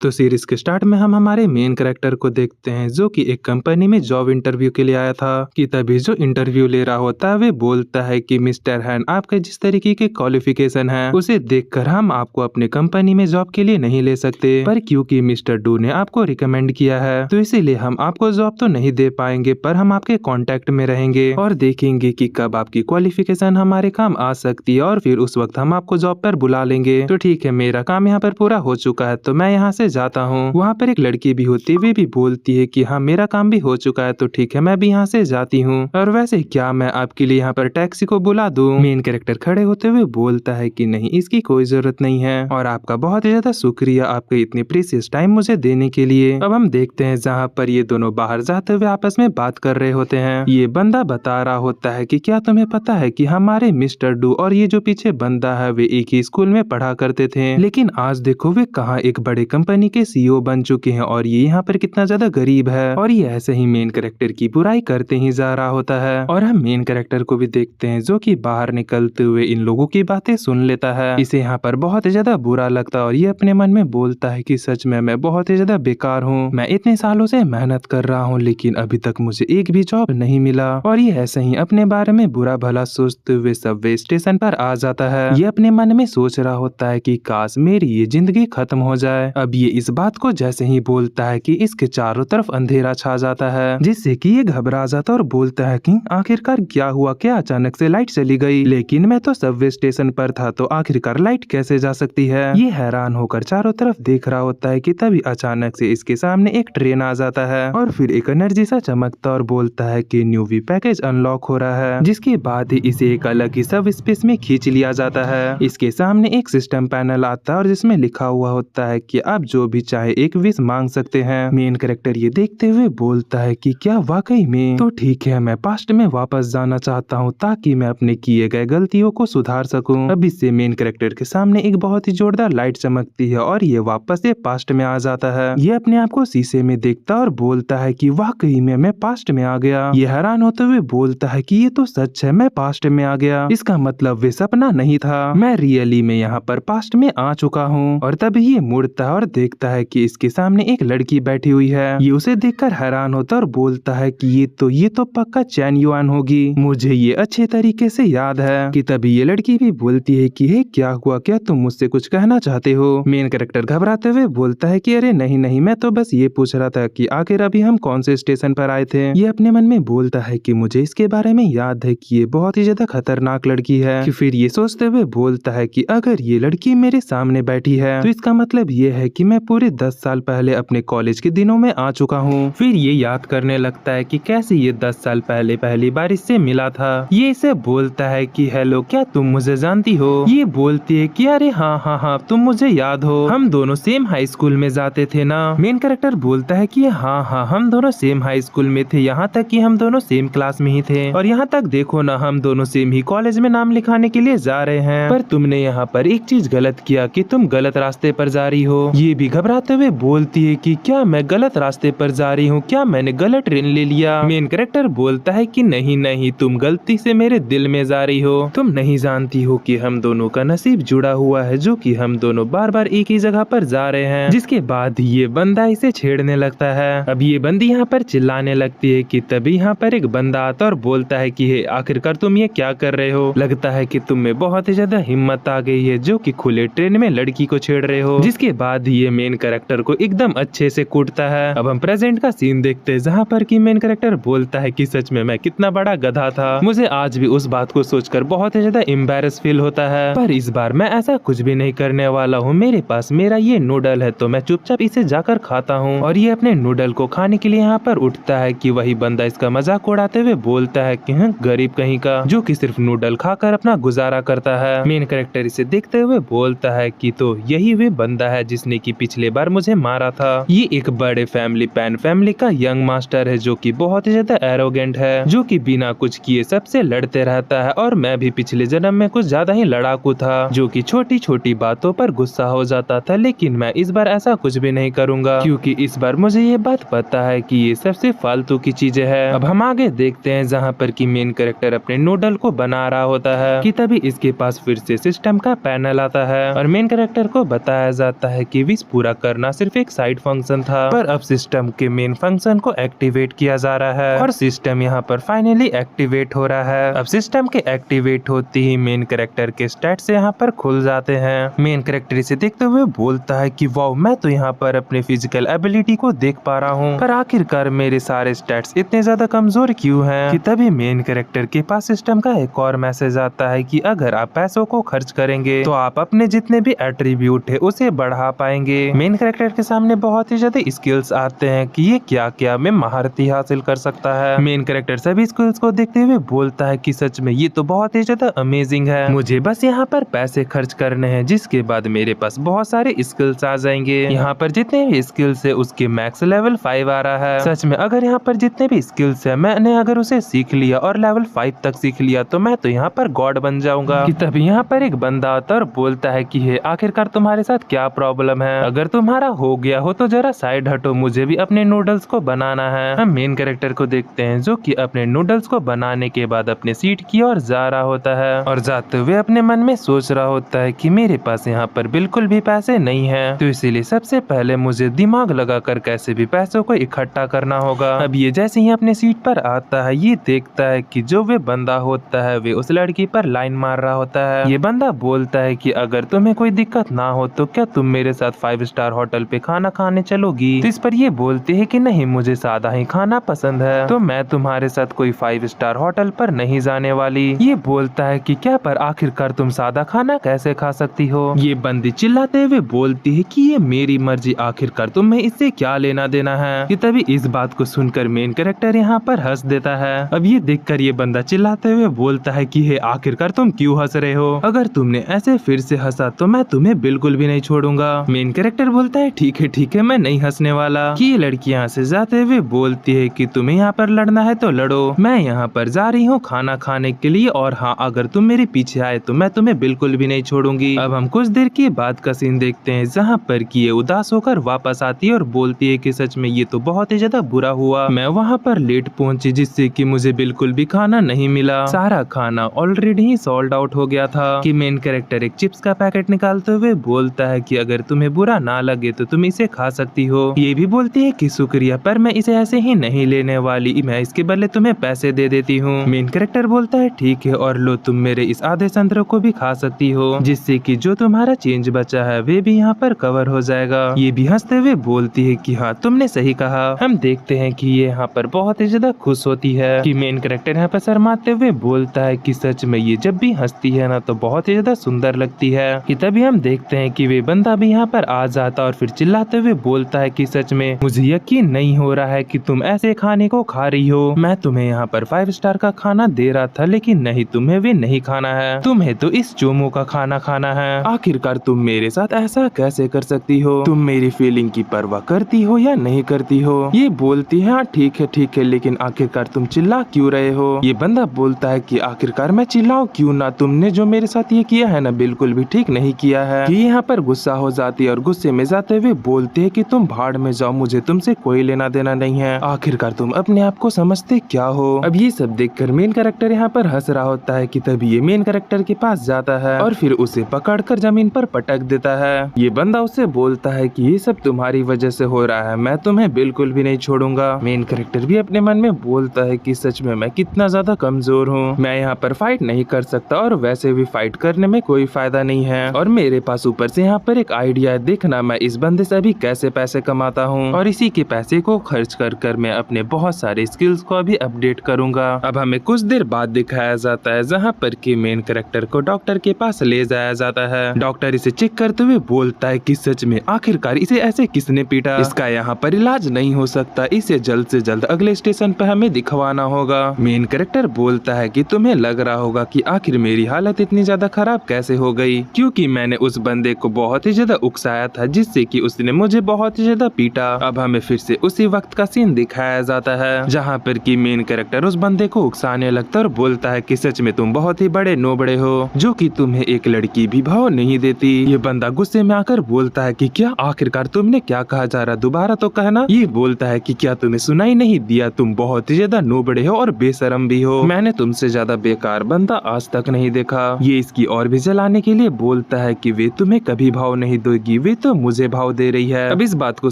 तो सीरीज के स्टार्ट में हम हमारे मेन कैरेक्टर को देखते हैं जो कि एक कंपनी में जॉब इंटरव्यू के लिए आया था कि तभी जो इंटरव्यू ले रहा होता है वे बोलता है कि मिस्टर हैन आपके जिस तरीके के क्वालिफिकेशन है उसे देखकर हम आपको अपने कंपनी में जॉब के लिए नहीं ले सकते, पर क्योंकि मिस्टर डू ने आपको रिकमेंड किया है तो इसीलिए हम आपको जॉब तो नहीं दे पाएंगे, पर हम आपके कांटेक्ट में रहेंगे और देखेंगे कि कब आपकी क्वालिफिकेशन हमारे काम आ सकती है और फिर उस वक्त हम आपको जॉब पर बुला लेंगे। तो ठीक है, मेरा काम यहाँ पर पूरा हो चुका है तो मैं यहाँ से जाता हूँ। वहाँ पर एक लड़की भी होती है, वे भी बोलती है कि हाँ मेरा काम भी हो चुका है तो ठीक है मैं भी यहाँ से जाती हूँ। और वैसे क्या मैं आपके लिए यहाँ पर टैक्सी को बुला दूँ? मेन कैरेक्टर खड़े होते हुए बोलता है कि नहीं, इसकी कोई जरूरत नहीं है और आपका बहुत ही ज्यादा शुक्रिया आपके इतने प्रीशियस टाइम मुझे देने के लिए। अब हम देखते हैं जहाँ पर ये दोनों बाहर जाते हुए आपस में बात कर रहे होते हैं। ये बंदा बता रहा होता है कि क्या तुम्हें पता है कि हमारे मिस्टर डू और ये जो पीछे बंदा है वे एक ही स्कूल में पढ़ा करते थे, लेकिन आज देखो वे कहाँ एक बड़े कंपनी के सीईओ बन चुके हैं और ये यहाँ पर कितना ज्यादा गरीब है। और ये ऐसे ही मेन कैरेक्टर की बुराई करते ही जा रहा होता है और हम मेन कैरेक्टर को भी देखते हैं जो कि बाहर निकलते हुए इन लोगों की बातें सुन लेता है। इसे यहाँ पर बहुत ही ज्यादा बुरा लगता है और ये अपने मन में बोलता है कि सच में मैं बहुत ही ज्यादा बेकार हूँ, मैं इतने सालों से मेहनत कर रहा हूँ लेकिन अभी तक मुझे एक भी जॉब नहीं मिला। और ये ऐसे ही अपने बारे में बुरा भला सोचते हुए सबवे स्टेशन पर आ जाता है। ये अपने मन में सोच रहा होता है कि काश मेरी ये जिंदगी खत्म हो जाए। अब ये इस बात को जैसे ही बोलता है कि इसके चारों तरफ अंधेरा छा जाता है जिससे कि ये घबरा जाता और बोलता है कि आखिरकार क्या हुआ, क्या अचानक से लाइट चली गई? लेकिन मैं तो सबवे स्टेशन पर था तो आखिरकार लाइट कैसे जा सकती है? ये हैरान होकर चारों तरफ देख रहा होता है कि तभी अचानक से इसके सामने एक ट्रेन आ जाता है और फिर एक एनर्जी सा चमकता और बोलता है कि न्यू वी पैकेज अनलॉक हो रहा है, जिसके बाद ही इसे एक अलग ही सब स्पेस में खींच लिया जाता है। इसके सामने एक सिस्टम पैनल आता है और जिसमें लिखा हुआ होता है कि आप जो भी चाहे एक विश मांग सकते हैं। मेन कैरेक्टर ये देखते हुए बोलता है कि क्या वाकई में? तो ठीक है, मैं पास्ट में वापस जाना चाहता हूँ ताकि मैं अपने किए गए गलतियों को सुधार सकूं। अब इससे मेन कैरेक्टर के सामने एक बहुत ही जोरदार लाइट चमकती है और ये वापस से पास्ट में आ जाता है। ये अपने आप को शीशे में देखता और बोलता है कि वाकई में मैं पास्ट में आ गया। ये हैरान होते हुए बोलता है कि ये तो सच है, मैं पास्ट में आ गया, इसका मतलब वे सपना नहीं था, मैं रियली में यहाँ पर पास्ट में आ चुका हूँ। और तभी ये मुड़ता है और देखता है कि इसके सामने एक लड़की बैठी हुई है। ये उसे देखकर हैरान होता और बोलता है कि ये तो पक्का चैन युआन होगी, मुझे ये अच्छे तरीके से याद है। कि तभी ये लड़की भी बोलती है कि हे क्या हुआ, क्या तुम मुझसे कुछ कहना चाहते हो? मेन कैरेक्टर घबराते हुए बोलता है कि अरे नहीं नहीं, मैं तो बस ये पूछ रहा था कि आखिर अभी हम कौन से स्टेशन पर आए थे। ये अपने मन में बोलता है कि मुझे इसके बारे में याद है कि ये बहुत ही ज्यादा खतरनाक लड़की है। कि फिर ये सोचते हुए बोलता है कि अगर ये लड़की मेरे सामने बैठी है तो इसका मतलब ये है कि मैं पूरे 10 साल पहले अपने कॉलेज के दिनों में आ चुका हूँ। फिर ये याद करने लगता है कि कैसे ये 10 साल पहले पहली बार इससे मिला था। ये इसे बोलता है कि हेलो, क्या तुम मुझे जानती हो? ये बोलती है कि अरे हाँ हाँ हाँ, तुम मुझे याद हो, हम दोनों सेम हाई स्कूल में जाते थे ना। मेन कैरेक्टर बोलता है कि हाँ हाँ, हम दोनों सेम हाई स्कूल में थे, यहाँ तक कि हम दोनों सेम क्लास में ही थे और यहाँ तक देखो ना, हम दोनों सेम ही कॉलेज में नाम लिखाने के लिए जा रहे हैं। पर तुमने यहाँ पर एक चीज गलत किया कि तुम गलत रास्ते पर जा रही हो। ये भी घबराते हुए बोलती है कि क्या मैं गलत रास्ते पर जा रही हूँ, क्या मैंने गलत ट्रेन ले लिया? मेन कैरेक्टर बोलता है कि नहीं नहीं, तुम गलती से मेरे दिल में जा रही हो, तुम नहीं जानती हो कि हम दोनों का नसीब जुड़ा हुआ है, जो कि हम दोनों बार बार एक ही जगह पर जा रहे हैं। जिसके बाद ये बंदा इसे छेड़ने लगता है। अब ये बंदी यहाँ पर चिल्लाने लगती है कि तभी यहाँ पर एक बंदा आता और बोलता है कि हे आखिरकार तुम ये क्या कर रहे हो? लगता है कि तुम में बहुत ही ज्यादा हिम्मत आ गई है जो कि खुले ट्रेन में लड़की को छेड़ रहे हो। जिसके बाद ये मेन कैरेक्टर को एकदम अच्छे से कूटता है। अब हम प्रेजेंट का सीन देखते हैं जहाँ पर कि मेन कैरेक्टर बोलता है कि सच में मैं कितना बड़ा गधा था, मुझे आज भी उस बात को सोचकर बहुत ही ज्यादा एम्बैरेस फील होता है, पर इस बार मैं ऐसा कुछ भी नहीं करने वाला हूँ। मेरे पास मेरा ये नूडल है तो मैं चुपचाप इसे जाकर खाता हूँ। और ये अपने नूडल को खाने के लिए यहाँ पर उठता है कि वही बंदा इसका मजाक उड़ाते हुए बोलता है कि गरीब कहीं का, जो कि सिर्फ नूडल खाकर अपना गुजारा करता है। मेन कैरेक्टर इसे देखते हुए बोलता है कि तो यही वे बंदा है जिसने कि पिछले बार मुझे मारा था। ये एक बड़े फैमिली का यंग मास्टर है जो कि बहुत ही ज्यादा एरोगेंट है, जो कि बिना कुछ किए सबसे लड़ते रहता है। और मैं भी पिछले जन्म में कुछ ज्यादा ही लड़ाकू था, जो कि छोटी छोटी बातों पर गुस्सा हो जाता था, लेकिन मैं इस बार ऐसा कुछ भी नहीं करूंगा क्योंकि इस बार मुझे ये बात पता है कि ये सबसे फालतू की चीजें है। अब हम आगे देखते हैं जहाँ पर कि मेन कैरेक्टर अपने नूडल को बना रहा होता है कि तभी इसके पास फिर से सिस्टम का पैनल आता है और मेन कैरेक्टर को बताया जाता है कि विश पूरा करना सिर्फ एक साइड फंक्शन था, पर अब सिस्टम के मेन फंक्शन को एक्टिवेट किया जा रहा है और सिस्टम यहाँ पर फाइनली एक्टिवेट हो रहा है। अब सिस्टम के एक्टिवेट होते ही मेन कैरेक्टर के स्टैट्स यहाँ पर खुल जाते हैं। मेन कैरेक्टर इसे देखते हुए बोलता है कि वाओ, मैं तो यहाँ पर अपने फिजिकल एबिलिटी को देख पा रहा हूँ, पर आखिरकार मेरे सारे स्टैट्स इतने ज्यादा कमजोर क्यों हैं? कि तभी मेन कैरेक्टर के पास सिस्टम का एक और मैसेज आता है कि अगर आप पैसों को खर्च करेंगे तो आप अपने जितने भी एट्रीब्यूट है उसे बढ़ा पाएंगे। मेन कैरेक्टर के सामने बहुत ही ज्यादा स्किल्स आते हैं कि ये क्या क्या में महारती हासिल कर सकता है। मेन कैरेक्टर सभी स्किल्स को देखते हुए बोलता है कि सच में ये तो बहुत ही ज्यादा अमेजिंग है, मुझे बस यहाँ पर पैसे खर्च करने हैं, जिसके बाद मेरे पास बहुत सारे स्किल्स आ जाएंगे। यहाँ पर जितने भी स्किल्स है उसके मैक्स लेवल 5 आ रहा है। सच में अगर यहाँ पर जितने भी स्किल्स है मैंने अगर उसे सीख लिया और लेवल 5 तक सीख लिया तो मैं तो यहाँ पर गॉड बन जाऊंगा। कि तभी यहाँ पर एक बंदा आता और बोलता है कि हे आखिरकार तुम्हारे साथ क्या प्रॉब्लम है? अगर तुम्हारा हो गया हो तो जरा साइड हटो, मुझे भी अपने नूडल्स को बनाना है। हम मेन कैरेक्टर को देखते हैं जो कि अपने नूडल्स को बनाने के बाद अपने सीट की ओर जा रहा होता है और जाते हुए अपने मन में सोच रहा होता है कि मेरे पास यहाँ पर बिल्कुल भी पैसे नहीं है, तो इसीलिए सबसे पहले मुझे दिमाग लगाकर कैसे भी पैसों को इकट्ठा करना होगा। अब ये जैसे ही अपने सीट पर आता है ये देखता है कि जो वे बंदा होता है वे उस लड़की पर लाइन मार रहा होता है। ये बंदा बोलता है कि अगर तुम्हें कोई दिक्कत ना हो तो क्या तुम मेरे साथ 5 स्टार होटल पे खाना खाने चलोगी? तो इस पर ये बोलते है कि नहीं, मुझे सादा ही खाना पसंद है, तो मैं तुम्हारे साथ कोई 5 स्टार होटल पर नहीं जाने वाली। ये बोलता है कि क्या, पर आखिरकार तुम सादा खाना कैसे खा सकती हो? ये बंदी चिल्लाते हुए बोलती है कि ये मेरी मर्जी, आखिरकार तुम्हें इससे क्या लेना देना है? कि तभी इस बात को सुनकर मेन कैरेक्टर यहाँ पर हंस देता है। अब ये देखकर ये बंदा चिल्लाते हुए बोलता है कि हे आखिरकार तुम क्यों हंस रहे हो? अगर तुमने ऐसे फिर से हंसा तो मैं तुम्हें बिल्कुल भी नहीं छोड़ूंगा। मेन कैरेक्टर बोलता है ठीक है मैं नहीं हंसने वाला। कि ये लड़की यहाँ से जाते हुए बोलती है कि तुम्हें यहाँ पर लड़ना है तो लड़ो, मैं यहाँ पर जा रही हूँ खाना खाने के लिए, और हाँ अगर तुम मेरे पीछे आए तो मैं तुम्हें बिल्कुल भी नहीं छोड़ूंगी। अब हम कुछ देर के बाद का सीन देखते हैं जहाँ पर कि ये उदास होकर वापस आती है और बोलती है कि सच में ये तो बहुत ही ज्यादा बुरा हुआ, मैं वहाँ पर लेट पहुँची जिससे कि मुझे बिल्कुल भी खाना नहीं मिला, सारा खाना ऑलरेडी ही सोल्ड आउट हो गया था। कि मेन कैरेक्टर एक चिप्स का पैकेट निकालते हुए बोलता है कि अगर तुम्हें बुरा ना लगे तो तुम इसे खा सकती हो। ये भी बोलती है कि शुक्रिया, पर मैं इसे ऐसे ही नहीं लेने वाली, मैं इसके बदले तुम्हें पैसे दे देती हूँ। मेन कैरेक्टर बोलता है ठीक है, और लो तुम मेरे इस आधे संतरे को भी खा सकती हो, जिससे कि जो तुम्हारा चेंज बचा है वे भी यहाँ पर कवर हो जाएगा। ये भी हंसते हुए बोलती है कि हाँ तुमने सही कहा। हम देखते हैं कि ये यहाँ पर बहुत ही ज्यादा खुश होती है। कि मेन कैरेक्टर यहाँ पर शर्माते हुए बोलता है कि सच में ये जब भी हंसती है ना तो बहुत ही ज्यादा सुंदर लगती है। कि तभी हम देखते हैं कि वे बंदा भी यहाँ पर आ जाता और फिर चिल्लाते हुए बोलता है कि सच में मुझे यकीन नहीं हो रहा है कि तुम ऐसे खाने को खा रही हो, मैं तुम्हें यहाँ पर 5 स्टार का खाना दे रहा था लेकिन नहीं, तुम्हें वे नहीं खाना है, तुम्हें तो इस चोमो का खाना खाना है। आखिरकार तुम मेरे साथ ऐसा कैसे कर सकती हो? तुम मेरी फीलिंग की परवाह करती हो या नहीं करती हो? ये बोलती है हाँ ठीक है, लेकिन आखिरकार तुम चिल्ला क्यों रहे हो? ये बंदा बोलता है कि आखिरकार मैं चिल्लाऊं क्यों ना, तुमने जो मेरे साथ ये किया है ना बिल्कुल भी ठीक नहीं किया है। कि यहाँ पर गुस्सा हो जाती है और गुस्से में जाते हुए बोलते है कि तुम भाड़ में जाओ, मुझे तुमसे कोई लेना देना नहीं है, आखिरकार तुम अपने आप को समझते क्या हो? अब ये सब देखकर मेन कैरेक्टर यहाँ पर हंस रहा होता है। कि तभी ये मेन कैरेक्टर के पास जाता है और फिर उसे पकड़कर जमीन पर पटक देता है। ये बंदा उससे बोलता है कि ये सब तुम्हारी वजह से हो रहा है, मैं तुम्हें बिल्कुल भी नहीं छोड़ूंगा। मेन कैरेक्टर भी अपने मन में बोलता है कि सच में मैं कितना ज्यादा कमजोर हूँ, मैं यहाँ पर फाइट नहीं कर सकता और वैसे भी फाइट करने में कोई फायदा नहीं है, और मेरे पास ऊपर से यहाँ पर एक आइडिया है, देखना मैं इस बंदे से अभी कैसे पैसे कमाता हूँ और इसी के पैसे को खर्च कर मैं अपने बहुत सारे स्किल्स को अभी अपडेट करूंगा। अब हमें कुछ देर बाद दिखाया जाता है जहाँ पर कि मेन कैरेक्टर को डॉक्टर के पास ले जाया जाता है। डॉक्टर इसे चेक करते हुए बोलता है कि सच में आखिरकार इसे ऐसे किसने पीटा, इसका यहाँ पर इलाज नहीं हो सकता, इसे जल्द से जल्द अगले स्टेशन पर हमें दिखवाना होगा। मेन कैरेक्टर बोलता है कि तुम्हें लग रहा होगा कि आखिर मेरी हालत इतनी ज्यादा खराब कैसे हो गई, क्योंकि मैंने उस बंदे को बहुत ही ज्यादा उकसाया था जिससे कि उसने मुझे बहुत ही ज्यादा पीटा। अब हमें फिर से उसी वक्त का सीन दिखाया जाता है जहाँ पर कि मेन कैरेक्टर उस बंदे को उकसाने लगता है और बोलता है कि सच में तुम बहुत ही बड़े नोबड़े हो जो कि तुम्हें एक लड़की भी भाव नहीं देती। ये बंदा गुस्से में आकर बोलता है कि क्या, आखिरकार तुमने क्या कहा जा रहा, दोबारा तो कहना। ये बोलता है कि क्या तुम्हें सुनाई नहीं दिया, तुम बहुत ही ज्यादा नोबड़े हो और बेशरम भी हो, मैंने तुमसे ज्यादा बेकार बंदा आज तक नहीं देखा। ये इसकी और भी जलाने के लिए बोलता है कि वे तुम्हें कभी भाव नहीं देगी, वे तो मुझे भाव दे रही है। अब इस बात को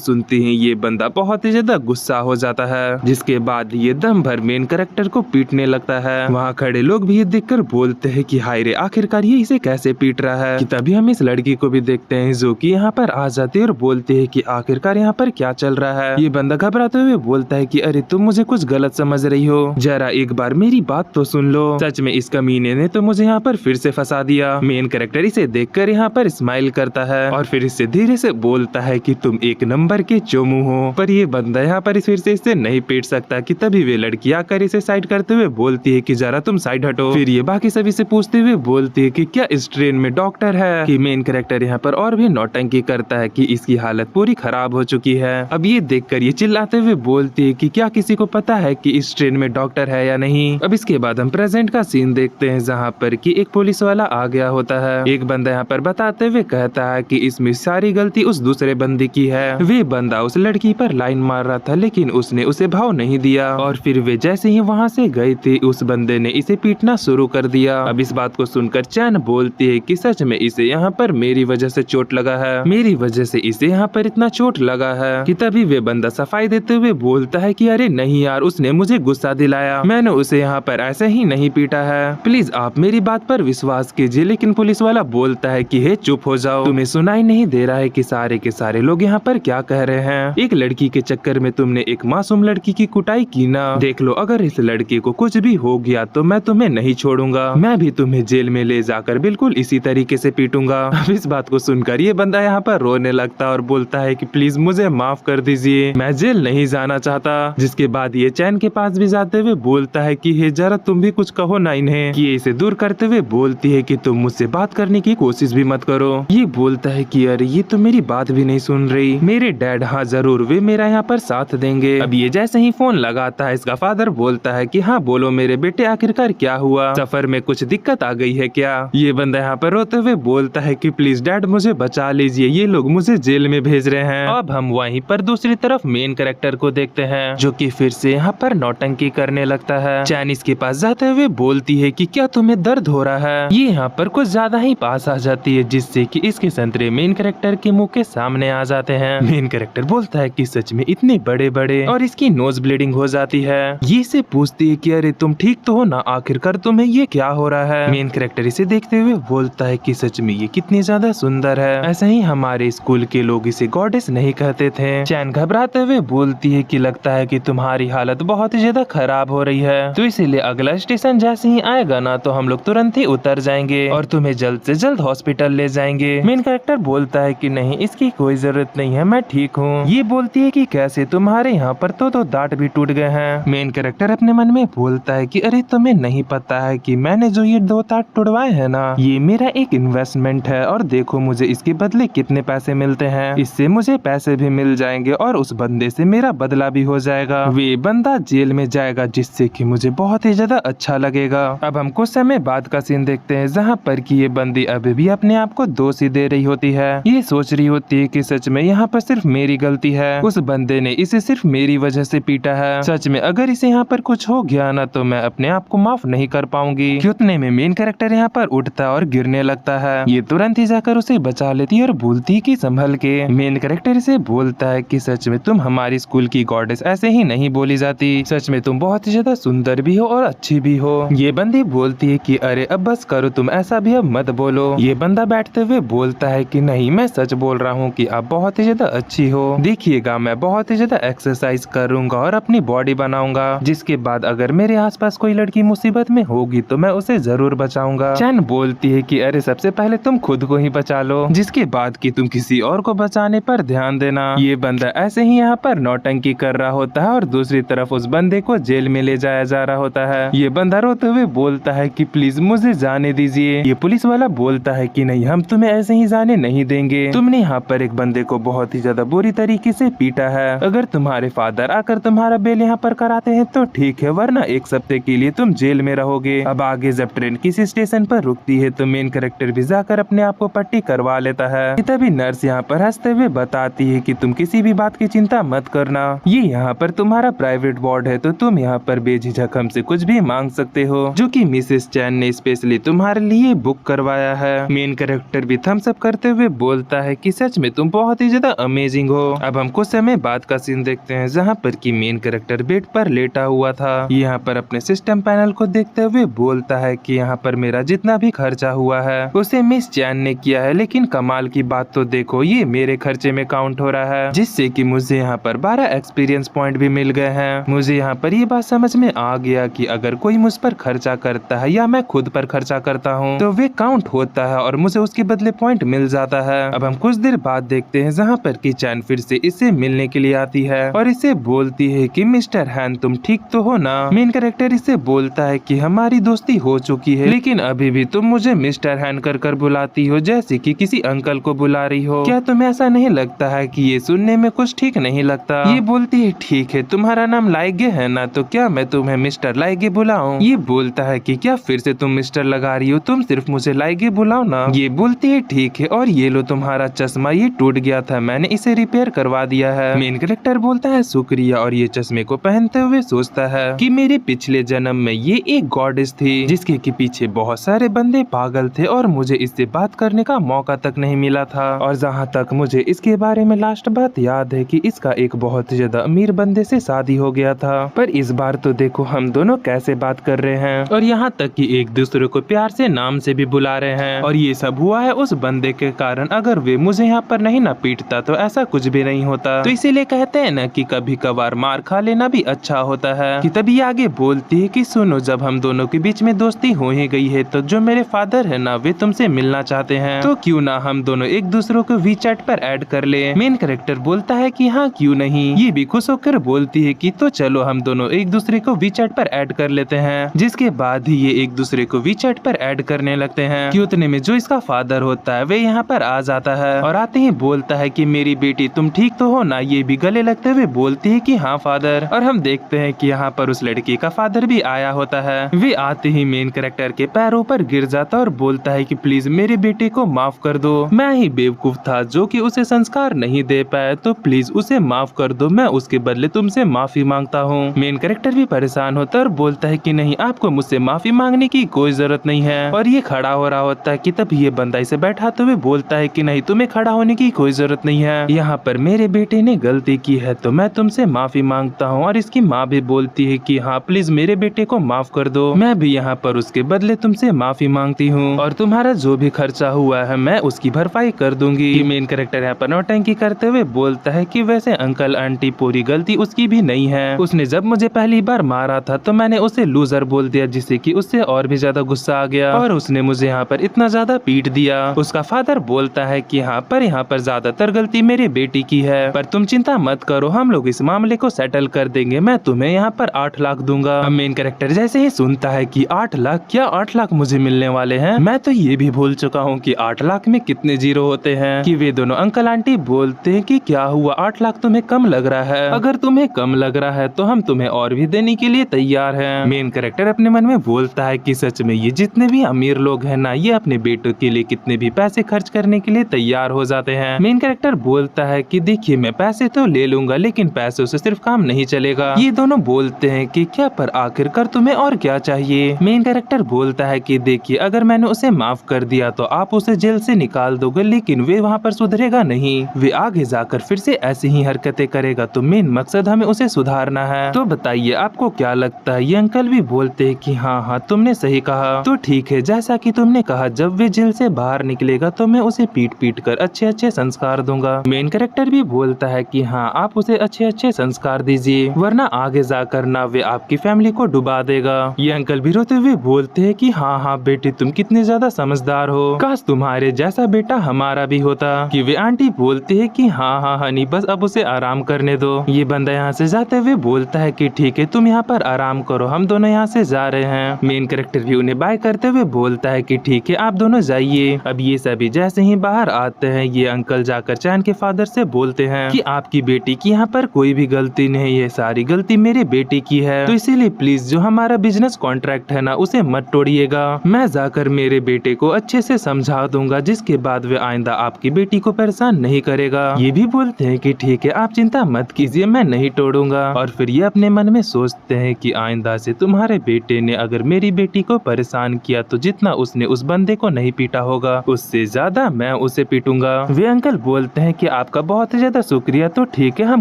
सुनते ही ये बंदा बहुत ही ज्यादा गुस्सा हो जाता है, जिसके बाद ये दम भर मेन कैरेक्टर को पीटने लगता है। वहाँ खड़े लोग भी ये देखकर बोलते हैं कि हाय रे, आखिरकार ये इसे कैसे पीट रहा है। कि तभी हम इस लड़की को भी देखते हैं जो कि यहाँ पर आ जाती है और बोलती है कि आखिरकार यहाँ पर क्या चल रहा है। ये बंदा घबराते हुए बोलता है कि अरे तुम मुझे कुछ गलत समझ रही हो, जरा एक बार मेरी बात तो सुन लो। सच में इस कमीने ने तो मुझे यहाँ पर फिर से फंसा दिया। मेन कैरेक्टर इसे देखकर यहाँ पर स्माइल करता है और फिर इससे धीरे से बोलता है कि तुम एक नंबर के चोमू हो। पर ये बंदा यहाँ पर फिर से इसे नहीं पीट सकता कि तभी वे लड़की आकर इसे साइड करते हुए बोलती है कि जरा तुम साइड हटो। फिर ये बाकी सभी से पूछते हुए बोलती है कि क्या इस ट्रेन में डॉक्टर है। कि मेन कैरेक्टर यहाँ पर और भी नौटंकी करता है कि इसकी हालत पूरी खराब हो चुकी है। अब ये देखकर ये चिल्लाते हुए बोलती है कि क्या किसी को पता है कि इस ट्रेन में डॉक्टर है या नहीं। अब इसके बाद हम प्रेजेंट का सीन देखते हैं जहाँ पर कि एक पुलिस वाला आ गया होता है। एक बंदा यहाँ पर बताते हुए कहता है कि इसमें सारी गलती उस दूसरे बंदे की है। वे बंदा उस लड़की पर लाइन मार रहा था लेकिन उसने उसे भाव नहीं दिया और फिर वे जैसे ही वहाँ से गए थे उस बंदे ने इसे पीटना शुरू कर दिया। अब इस बात को सुनकर चैन बोलती है कि सच में इसे यहाँ पर मेरी वजह से चोट लगा है, मेरी वजह से इसे यहाँ पर इतना चोट लगा है। कि तभी वे बंदा सफाई देते हुए बोलता है कि अरे नहीं यार, उसने मुझे गुस्सा दिलाया, मैंने उसे यहाँ पर ऐसे ही नहीं पीटा है, प्लीज आप मेरी बात पर विश्वास कीजिए। लेकिन पुलिस वाला बोलता है कि हे चुप हो जाओ, तुम्हें सुनाई नहीं दे रहा है कि सारे के सारे लोग यहाँ पर क्या कह रहे हैं। एक लड़की के चक्कर में तुमने एक मासूम लड़की की कुटाई की ना, देख लो अगर इस लड़के को कुछ भी हो गया तो मैं तुम्हें नहीं छोड़ूंगा, मैं भी तुम्हें जेल में ले जाकर बिल्कुल इसी तरीके से पीटूंगा। अब इस बात को सुनकर ये बंदा यहाँ पर रोने लगता है और बोलता है कि प्लीज मुझे माफ कर दीजिए, मैं जेल नहीं जाना चाहता। जिसके बाद ये चैन के पास भी जाते हुए बोलता है कि हे जरा तुम भी कुछ कहो ना इन्हें। कि ये इसे दूर करते हुए बोलती है कि तुम मुझसे बात करने की कोशिश भी मत करो। ये बोलता है कि अरे ये तो मेरी बात भी नहीं सुन रही, मेरे डैड हाँ जरूर, वे मेरा यहाँ पर साथ देंगे। अब ये जैसे ही फोन लगाता है इसका फादर बोलता है कि हाँ बोलो मेरे बेटे, आखिरकार क्या हुआ, सफर में कुछ दिक्कत आ गई है क्या। ये बंदा यहाँ पर रोते हुए बोलता है कि प्लीज डैड मुझे बचा लीजिए, ये लोग मुझे जेल में भेज रहे हैं। अब हम वहीं पर दूसरी तरफ मेन कैरेक्टर को देखते हैं जो कि फिर से यहाँ पर नौटंकी करने लगता है। चाइनीज के पास जाते हुए बोलती है कि क्या तुम्हें दर्द हो रहा है। ये यहाँ पर कुछ ज्यादा ही पास आ जाती है जिससे कि इसके संतरे मेन कैरेक्टर के मुंह के सामने आ जाते हैं। मेन कैरेक्टर बोलता है कि सच में इतने बड़े बड़े, और इसकी नोज ब्लीडिंग हो जाती है। ये से पूछती है कि अरे तुम ठीक तो हो ना, आखिरकार तुम्हें ये क्या हो रहा है। मेन कैरेक्टर इसे देखते हुए बोलता है कि सच में ये कितनी ज्यादा सुंदर है, ऐसा ही हमारे स्कूल के लोग इसे गॉडेस नहीं कहते थे। चैन घबराते हुए बोलती है कि लगता है कि तुम्हारी हालत बहुत ही ज्यादा खराब हो रही है, तो इसीलिए अगला स्टेशन जैसे ही आएगा ना तो हम लोग तुरंत ही उतर जाएंगे और तुम्हें जल्द से जल्द हॉस्पिटल ले जाएंगे। मेन कैरेक्टर बोलता है कि नहीं इसकी कोई जरूरत नहीं है, मैं ठीक हूँ। ये बोलती है कि कैसे, तुम्हारे यहाँ पर तो दांत भी टूट गए हैं। मेन कैरेक्टर अपने मन में बोलता है कि अरे तुम्हें नहीं पता है कि मैंने जो ये 2 दांत टुड़वाए हैं ना, ये मेरा एक इन्वेस्टमेंट है और देखो मुझे इसके बदले कितने पैसे मिलते हैं, इससे मुझे पैसे भी मिल जाएंगे और उस बंदे से मेरा बदला भी हो जाएगा, वे बंदा जेल में जाएगा जिससे कि मुझे बहुत ही ज्यादा अच्छा लगेगा। अब हम कुछ समय बाद का सीन देखते हैं जहाँ पर कि ये बंदी अभी भी अपने आप को दोषी दे रही होती है। ये सोच रही होती है कि सच में यहाँ पर सिर्फ मेरी गलती है, उस बंदे ने इसे सिर्फ मेरी वजह से पीटा है, सच में अगर इसे यहाँ पर कुछ हो गया ना तो मैं अपने आप को माफ नहीं कर पाऊंगी। उतने में मेन कैरेक्टर यहाँ पर उठता है और गिरने लगता है। ये तुरंत ही जाकर उसे बचा लेती है और बोलती है कि संभल के। मेन कैरेक्टर से बोलता है कि सच में तुम हमारी स्कूल की गॉडेस ऐसे ही नहीं बोली जाती, सच में तुम बहुत ही ज्यादा सुंदर भी हो और अच्छी भी हो। ये बंदी बोलती है कि अरे अब बस करो, तुम ऐसा भी अब मत बोलो। ये बंदा बैठते हुए बोलता है कि नहीं मैं सच बोल रहा हूँ कि आप बहुत ही ज्यादा अच्छी हो, देखिएगा मैं बहुत ही ज्यादा एक्सरसाइज करूंगा और अपनी बॉडी बनाऊंगा, जिसके बाद अगर मेरे आसपास कोई लड़की मुसीबत में होगी तो मैं उसे जरूर बचाऊंगा। चैन बोलती है कि अरे सबसे पहले तुम खुद को ही बचा लो, जिसके बाद कि तुम किसी और को बचाने पर ध्यान देना। ये बंदा ऐसे ही यहाँ पर नौटंकी कर रहा होता है और दूसरी तरफ उस बंदे को जेल में ले जाया जा रहा होता है। ये बंदा रोते हुए बोलता है कि प्लीज मुझे जाने दीजिए। ये पुलिस वाला बोलता है कि नहीं हम तुम्हें ऐसे ही जाने नहीं देंगे, तुमने यहाँ पर एक बंदे को बहुत ही ज्यादा बुरी तरीके से पीटा है, अगर तुम्हारे फादर आकर तुम्हारा बेल यहाँ पर कराते हैं तो ठीक है, वरना 1 हफ्ते के लिए तुम जेल में रहोगे। अब आगे जब ट्रेन किसी स्टेशन पर रुकती है तो मेन कैरेक्टर भी जाकर अपने आप को पट्टी करवा लेता है। तभी नर्स यहाँ पर हंसते हुए बताती है कि तुम किसी भी बात की चिंता मत करना, ये यहाँ पर तुम्हारा प्राइवेट वार्ड है तो तुम यहाँ पर बेझिझक हमसे कुछ भी मांग सकते हो, जो कि मिसेस चैन ने स्पेशली तुम्हारे लिए बुक करवाया है। मेन कैरेक्टर भी थम्स अप करते हुए बोलता बोलता है कि सच में तुम बहुत ही ज्यादा अमेजिंग हो। अब हम कुछ समय बाद का सीन देखते हैं जहाँ पर कि मेन कैरेक्टर बेड पर लेटा हुआ था। यहाँ पर अपने सिस्टम पैनल को देखते हुए बोलता है कि यहाँ पर मेरा जितना भी खर्चा हुआ है उसे मिस चैन ने किया है, लेकिन कमाल की बात तो देखो ये मेरे खर्चे में काउंट हो रहा है, जिससे कि मुझे यहाँ पर 12 एक्सपीरियंस पॉइंट भी मिल गए हैं। मुझे यहाँ पर ये बात समझ में आ गया कि अगर कोई मुझ पर खर्चा करता है या मैं खुद पर खर्चा करता हूँ तो वे काउंट होता है और मुझे उसके बदले पॉइंट मिल जाता है। अब हम कुछ देर बाद देखते हैं जहाँ पर कि चैन फिर से इससे मिलने के लिए आती है और इसे बोलती है कि मिस्टर हैन तुम ठीक तो हो ना। मेन कैरेक्टर इसे बोलता है कि हमारी दोस्ती हो चुकी है, लेकिन अभी भी तुम मुझे मिस्टर हैन कर बुलाती हो जैसे कि किसी अंकल को बुला रही हो। क्या तुम्हें ऐसा नहीं लगता है कि ये सुनने में कुछ ठीक नहीं लगता? ये बोलती है ठीक है, तुम्हारा नाम लाइगे है ना, तो क्या मैं तुम्हें मिस्टर लाइगे बुलाऊं? ये बोलता है कि क्या फिर से तुम मिस्टर लगा रही हो, तुम सिर्फ मुझे लाइगे बुलाओ ना। ये बोलती है ठीक है, और ये लो तुम्हारा चश्मा, ये टूट गया था, मैंने इसे रिपेयर करवा दिया है। मेन कैरेक्टर बोलता है शुक्रिया, और ये चश्मे को पहनते हुए सोचता है कि मेरे पिछले जन्म में ये एक गॉडेस थी जिसके के पीछे बहुत सारे बंदे पागल थे और मुझे इससे बात करने का मौका तक नहीं मिला था। और जहाँ तक मुझे इसके बारे में लास्ट बात याद है कि इसका एक बहुत ज्यादा अमीर बंदे से शादी हो गया था, पर इस बार तो देखो हम दोनों कैसे बात कर रहे हैं और यहाँ तक कि एक दूसरे को प्यार से नाम से भी बुला रहे हैं। और ये सब हुआ है उस बंदे के कारण। अगर वे मुझे यहाँ पर नहीं ना पीटता तो ऐसा कुछ भी नहीं होता। तो इसीलिए कहते हैं ना कि कभी कभार मार खा लेना भी अच्छा होता है। कि तभी आगे बोलती है कि सुनो, जब हम दोनों के बीच में दोस्ती हो ही गई है तो जो मेरे फादर है ना वे तुमसे मिलना चाहते हैं, तो क्यों ना हम दोनों एक दूसरे को वीचैट पर ऐड कर ले। मेन कैरेक्टर बोलता है कि हाँ क्यों नहीं। ये भी खुश होकर बोलती है कि तो चलो हम दोनों एक दूसरे को वीचैट पर ऐड कर लेते हैं। जिसके बाद ही ये एक दूसरे को वीचैट पर ऐड करने लगते हैं कि उतने में जो इसका फादर होता है वे यहाँ पर आ जाता है और आते ही बोलता है कि मेरी बेटी तुम ठीक तो हो ना। ये भी गले लगते हुए बोलती है कि हाँ फादर। और हम देखते हैं कि यहाँ पर उस लड़की का फादर भी आया होता है। वे आते ही मेन कैरेक्टर के पैरों पर गिर जाता और बोलता है कि प्लीज मेरे बेटे को माफ कर दो, मैं ही बेवकूफ था जो कि उसे संस्कार नहीं दे पाया, तो प्लीज उसे माफ कर दो, मैं उसके बदले तुमसे माफी मांगता हूँ। मेन कैरेक्टर भी परेशान होता है और बोलता है कि नहीं, आपको मुझसे माफी मांगने की कोई जरूरत नहीं है। और ये खड़ा हो रहा होता है कि तब ये बंदा इसे बैठाते हुए बोलता है कि नहीं, तुम्हें खड़ा होने की कोई जरूरत नहीं है, यहाँ पर मेरे बेटे ने गलती की है तो मैं तुमसे माफी मांगता हूँ। और इसकी माँ भी बोलती है कि हाँ प्लीज मेरे बेटे को माफ कर दो, मैं भी यहाँ पर उसके बदले तुमसे माफी मांगती हूँ और तुम्हारा जो भी खर्चा हुआ है मैं उसकी भरपाई कर दूंगी। मेन कैरेक्टर यहाँ पर नौटंकी करते हुए बोलता है कि वैसे अंकल आंटी पूरी गलती उसकी भी नहीं है, उसने जब मुझे पहली बार मारा था तो मैंने उसे लूजर बोल दिया जिससे कि उससे और भी ज्यादा गुस्सा आ गया और उसने मुझे यहाँ पर इतना ज्यादा पीट दिया। उसका फादर बोलता है कि हाँ पर यहाँ पर ज्यादातर गलती मेरे बेटी की है, पर तुम चिंता मत करो, हम लोग इस मामले को सेटल कर देंगे, मैं तुम्हें यहाँ पर 8 लाख दूंगा। मेन कैरेक्टर जैसे ही सुनता है कि 8 लाख, क्या 8 लाख मुझे मिलने वाले हैं, मैं तो ये भी भूल चुका हूँ कि 8 लाख में कितने जीरो होते हैं। कि वे दोनों अंकल आंटी बोलते हैं कि क्या हुआ, 8 लाख तुम्हें कम लग रहा है? अगर तुम्हें कम लग रहा है तो हम तुम्हें और भी देने के लिए तैयार हैं। मेन कैरेक्टर अपने मन में बोलता है कि सच में ये जितने भी अमीर लोग हैं ना, ये अपने बेटों के लिए कितने भी पैसे खर्च करने के लिए तैयार हो जाते हैं। मेन कैरेक्टर बोलता है कि देखिए मैं पैसे तो ले लूंगा लेकिन पैसों से सिर्फ काम नहीं चलेगा। ये दोनों बोलते हैं कि क्या, पर आखिरकार तुम्हें और क्या चाहिए? मेन कैरेक्टर बोलता है कि देखिए अगर मैंने उसे माफ कर दिया तो आप उसे जेल से निकाल दोगे, लेकिन वे वहाँ पर सुधरेगा नहीं, वे आगे जाकर फिर से ऐसी ही हरकतें करेगा, तो मेन मकसद हमें उसे सुधारना है। तो बताइए आपको क्या लगता है? ये अंकल भी बोलते हैं कि हाँ हाँ तुमने सही कहा, तो ठीक है जैसा कि तुमने कहा, जब वे जेल से बाहर निकलेगा तो मैं उसे पीट पीट कर अच्छे अच्छे संस्कार दूंगा। मेन कैरेक्टर भी बोलता है कि हाँ आप उसे अच्छे अच्छे संस्कार दीजिए, वरना आगे जाकर ना वे आपकी फैमिली को डुबा देगा। ये अंकल भी रोते हुए बोलते हैं कि हाँ हाँ बेटी तुम कितने ज्यादा समझदार हो, काश तुम्हारे जैसा बेटा हमारा भी होता। कि वे आंटी बोलती है कि हाँ हाँ हनी बस अब उसे आराम करने दो। ये बंदा यहाँ से जाते हुए बोलता है कि ठीक है तुम यहाँ पर आराम करो, हम दोनों यहाँ से जा रहे हैं। मेन कैरेक्टर भी उन्हें बाय करते हुए बोलता है कि ठीक है आप दोनों जाइए। अब ये सभी जैसे ही बाहर आते हैं, ये अंकल जाकर चैन के फादर से बोलते हैं कि आपकी बेटी की यहाँ पर कोई भी गलती नहीं है, सारी गलती मेरे बेटे की है, तो इसीलिए प्लीज जो हमारा बिजनेस कॉन्ट्रैक्ट है ना उसे मत तोड़िएगा। मैं जाकर मेरे बेटे को अच्छे से समझा दूंगा, जिसके बाद वे आइंदा आपकी बेटी को परेशान नहीं करेगा। ये भी बोलते हैं कि ठीक है आप चिंता मत कीजिए, मैं नहीं तोड़ूंगा। और फिर ये अपने मन में सोचते हैं कि आइंदा से तुम्हारे बेटे ने अगर मेरी बेटी को परेशान किया तो जितना उसने उस बंदे को नहीं पीटा होगा उससे ज्यादा मैं उसे से पीटूंगा। वे अंकल बोलते हैं कि आपका बहुत ही ज्यादा शुक्रिया, तो ठीक है हम